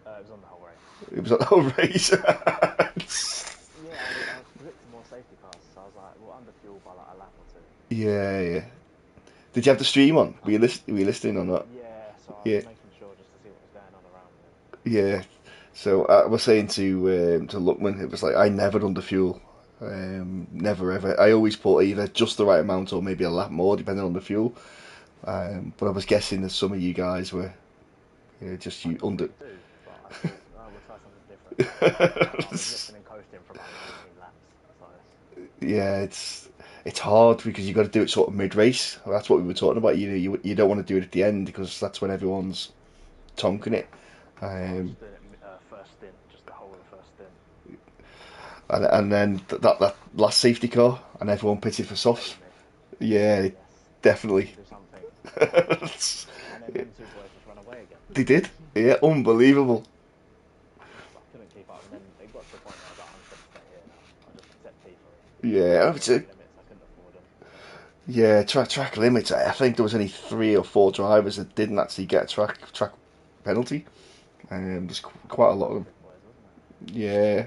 C: It was on the whole race.
B: It was on the whole race.
C: Yeah, I was predicting more safety cars, so I was like, we're under fuel by like a lap or two.
B: Yeah. Did you have the stream on? Were you listening or not?
C: Yeah, so I
B: Yeah.
C: was making sure just to see what was going on around me.
B: Yeah. So I was saying to Luckman, it was like I never under fuel, never ever. I always put either just the right amount or maybe a lap more, depending on the fuel. But I was guessing that some of you guys were just you under.
C: Do, but I thought, we'll try something different. I was lifting and coasting for about 19 laps. So
B: Yeah, it's hard because you got to do it sort of mid race. That's what we were talking about. You don't want to do it at the end because that's when everyone's tonking it.
C: I was just doing it first stint, just the whole of the first stint.
B: And then that last safety car and everyone pitted for softs. Yeah,
C: Yes,
B: definitely.
C: do something.
B: They
C: And then them two boys just run away again.
B: did. Yeah, unbelievable.
C: I couldn't keep up, and then it got to the point where I was like, I'm just going to stay here now. I'll just accept P3.
B: Yeah,
C: Limits, I couldn't afford them.
B: yeah. Track limits. I think there was only 3 or 4 drivers that didn't actually get a track penalty. There's quite a lot of them.
C: Boys, wasn't it?
B: Yeah.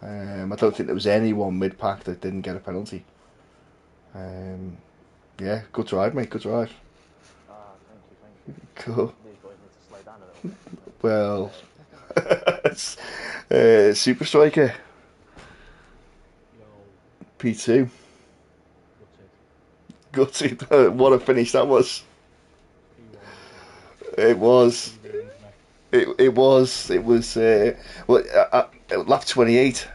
B: I don't think there was anyone mid pack that didn't get a penalty. Yeah, good drive, mate. Good drive.
C: Thank you.
B: Cool.
C: These boys need to slow down a little bit.
B: Well, Super Striker P2. Gutted. What a finish that was. It was. It was. Well, lap 28.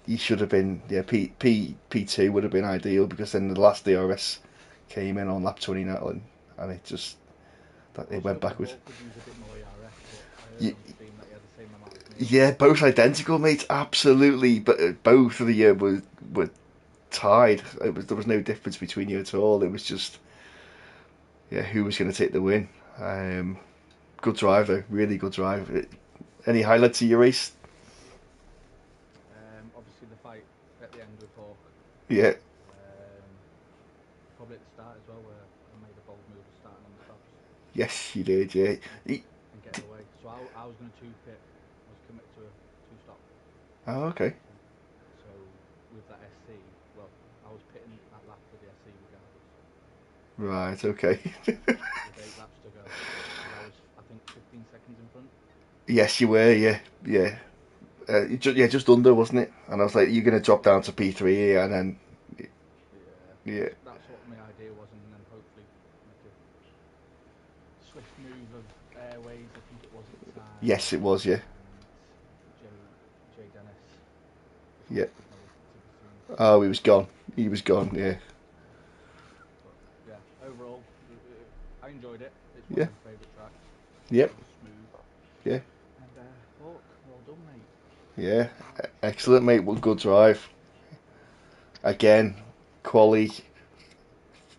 B: You should have been, yeah, P2 would have been ideal, because then the last DRS came in on lap 29, and it just it went backwards.
C: Could use a bit more ERS, but I heard
B: Y-
C: on Steam that he had the same amount as Neil.
B: Yeah, both identical, mate. Absolutely, but both of the were tied. There was no difference between you at all. It was just, yeah, who was going to take the win. Good drive though, really good drive. Any highlights of your race?
C: Obviously the fight at the end with Hawk.
B: Yeah.
C: Probably at the start as well, where I made a bold move of starting on the tops
B: Yes, you did. Yeah.
C: and getting away. So I was going to two pit. I was committed to a two stop.
B: Oh, okay.
C: So with that SC, well, I was pitting that lap for the SC regardless.
B: Right. Okay.
C: With 8 laps to go, and I was, I think, 15 seconds in front.
B: Yes, you were. Yeah. Yeah. Yeah, just under, wasn't it? And I was like, you're going to drop down to P3 here, and then yeah.
C: That's what my idea was, and then hopefully make a swift move of Airways, I think it was at the time.
B: Yes, it was. Yeah.
C: And Jay Dennis.
B: Yeah.
C: No to be seen.
B: Oh, he was gone. He was gone. Yeah.
C: But yeah, overall, I enjoyed it. It's one
B: Yeah.
C: of my favourite tracks.
B: Yep.
C: It was smooth.
B: Yeah.
C: And Hawk, well done, mate.
B: Yeah. Excellent, mate. Well, good drive. Again, quali,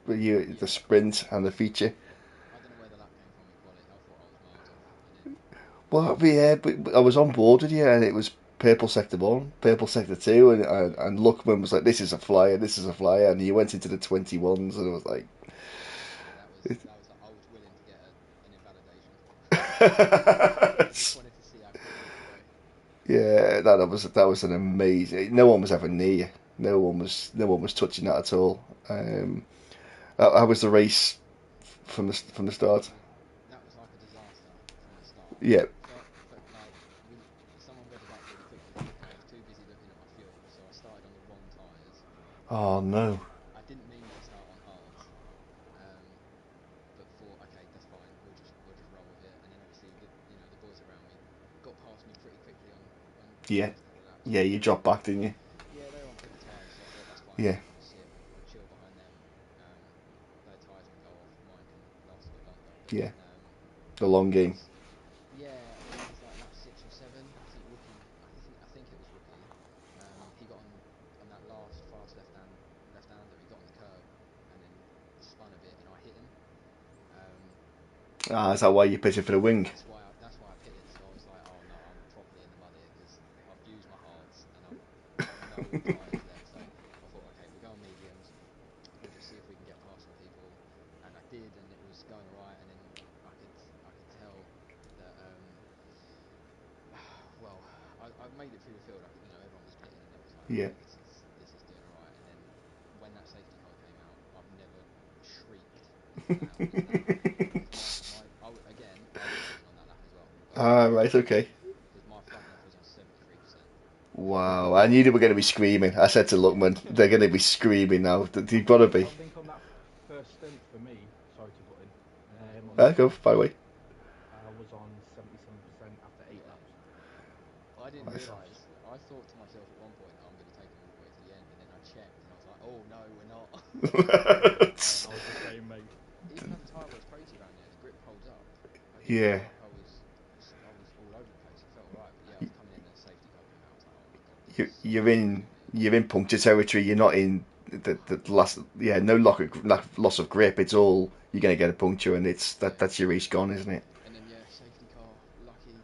B: the sprint and the feature.
D: I don't know where the lap came from in quality. I thought I was miles off, and then
B: Well, yeah, but I was on board with you, and it was purple sector 1, purple sector 2, and Luckman was like, "This is a flyer, this is a flyer," and you went into the 21s, and it was like,
D: yeah, that was like, I was willing to get an invalidation. I just wanted to see how quickly it could go.
B: yeah, that was an amazing. No one was ever near you. No one was touching that at all. How was the race from the start?
D: That was like a disaster from the start.
B: Yeah.
D: Like someone read it up really quickly, and I was too busy looking at my fuel, so I started on the wrong tyres.
B: Oh no.
D: I didn't mean to start on hards, but thought, okay, that's fine. We'll just roll with it. And then obviously the boys around me got past me pretty quickly on the
B: Yeah.
D: first couple of laps.
B: Yeah, you dropped back, didn't you?
D: Yeah, they were on quicker tyres, so I thought that's fine.
B: Yeah.
D: I'll just sit, I'll chill behind them. Their tyres can go off, mine can last a bit longer.
B: Yeah.
D: But
B: The long game.
D: yeah, I think it was like lap 6 or 7. I think Rookie. I think it was Rookie. He got on that last fast left-hander. He got on the curb and then spun a bit, and I hit him.
B: Ah, is that why you pitted for the wing?
D: That's why I pitted. So I was like, oh no, I'm properly in the mud here because I've used my hards and I've got no tyres left. So I thought, okay, we'll go on mediums. We'll just see if we can get past some people. And I did, and it was going alright. And then I could tell that well, I made it through the field. Everyone was pitting, and it was like,
B: Yeah.
D: okay, this is doing alright. And then when that safety car came out, I've never shrieked as loud as that. I was pitting on that lap as well.
B: Ah, right, okay.
D: Because my front left was on 73%.
B: Wow, I knew they were going to be screaming. I said to Luckman, they're going to be screaming now. They've got to be.
C: I think on that first stint for me, sorry to butt in,
B: Go, by the way.
C: I was on 77% after 8 laps.
D: I didn't realise. I thought to myself at one point, I'm going to take them all the way to the end, and then I checked, and I was like, oh no, we're not.
C: I was the same, mate.
D: Even though the tyre wear's crazy around there, the grip holds up. I didn't
B: Yeah.
D: feel like I was all over the place. It felt alright, but yeah, I was coming in and the safety car came out. I was like, oh my god, this is so
B: You're in puncture territory. You're not in the last. Yeah, no loss of grip. It's all you're going to get a puncture, and that's your race gone, isn't it?
D: And then yeah, safety car, lucky.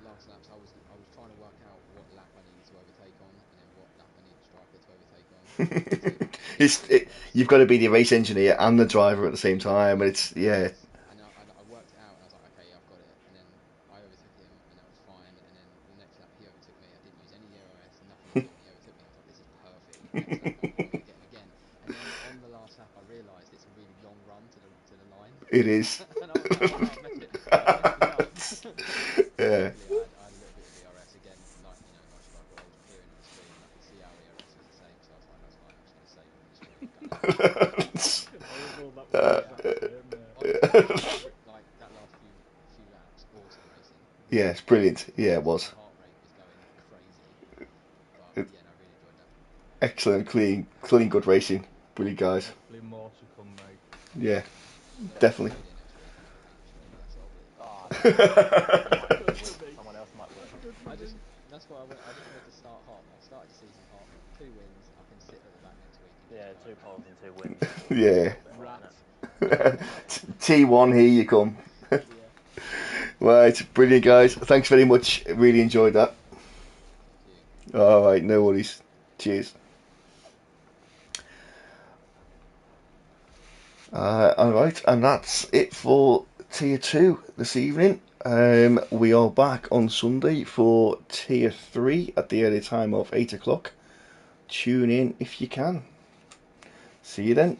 D: Last laps, I was trying to work out what lap I needed to overtake on, and then what lap I needed striker to overtake on.
B: You've got to be the race engineer and the driver at the same time. And it's yeah.
D: And I worked it out, and I was like, okay, yeah, I've got it. And then I overtook him, and that was fine. And then the next lap, he overtook me. I didn't use any DRS, nothing at all. He overtook me. I was like, this is perfect. The next lap, I'm going to get him again. And then on the last lap, I realised it's a really long run to the line.
B: It is.
D: And I was like, oh, I've messed it up.
B: Yeah.
D: I had a little bit of ERS again, like striker. I was peering at the screen, and I could see our ERS was the same. So I was like, that's fine. I'm just going to save it on the screen. Like that last few laps, awesome racing.
B: Yeah, it's brilliant. Yeah, it was.
D: My heart rate was going crazy.
B: Excellent, clean, good racing. Brilliant, guys.
C: Hopefully more to come, mate.
B: Yeah,
D: Yeah,
B: definitely.
D: I'll be here next week. I'm sure, so I'll be.
E: Someone else might win.
D: That's what I just wanted to start hot. I've started the season hot. 2 wins. I can sit at the back next week and
E: Yeah,
D: just
E: 2
D: go.
E: poles and 2 wins.
B: Yeah.
C: Rat.
B: T1, here you come.
D: Yeah.
B: Right, brilliant, guys. Thanks very much. Really enjoyed that.
D: Thank you.
B: All right, no worries. Cheers. All right, and that's it for Tier 2 this evening. We are back on Sunday for Tier 3 at the early time of 8 o'clock. Tune in if you can. See you then.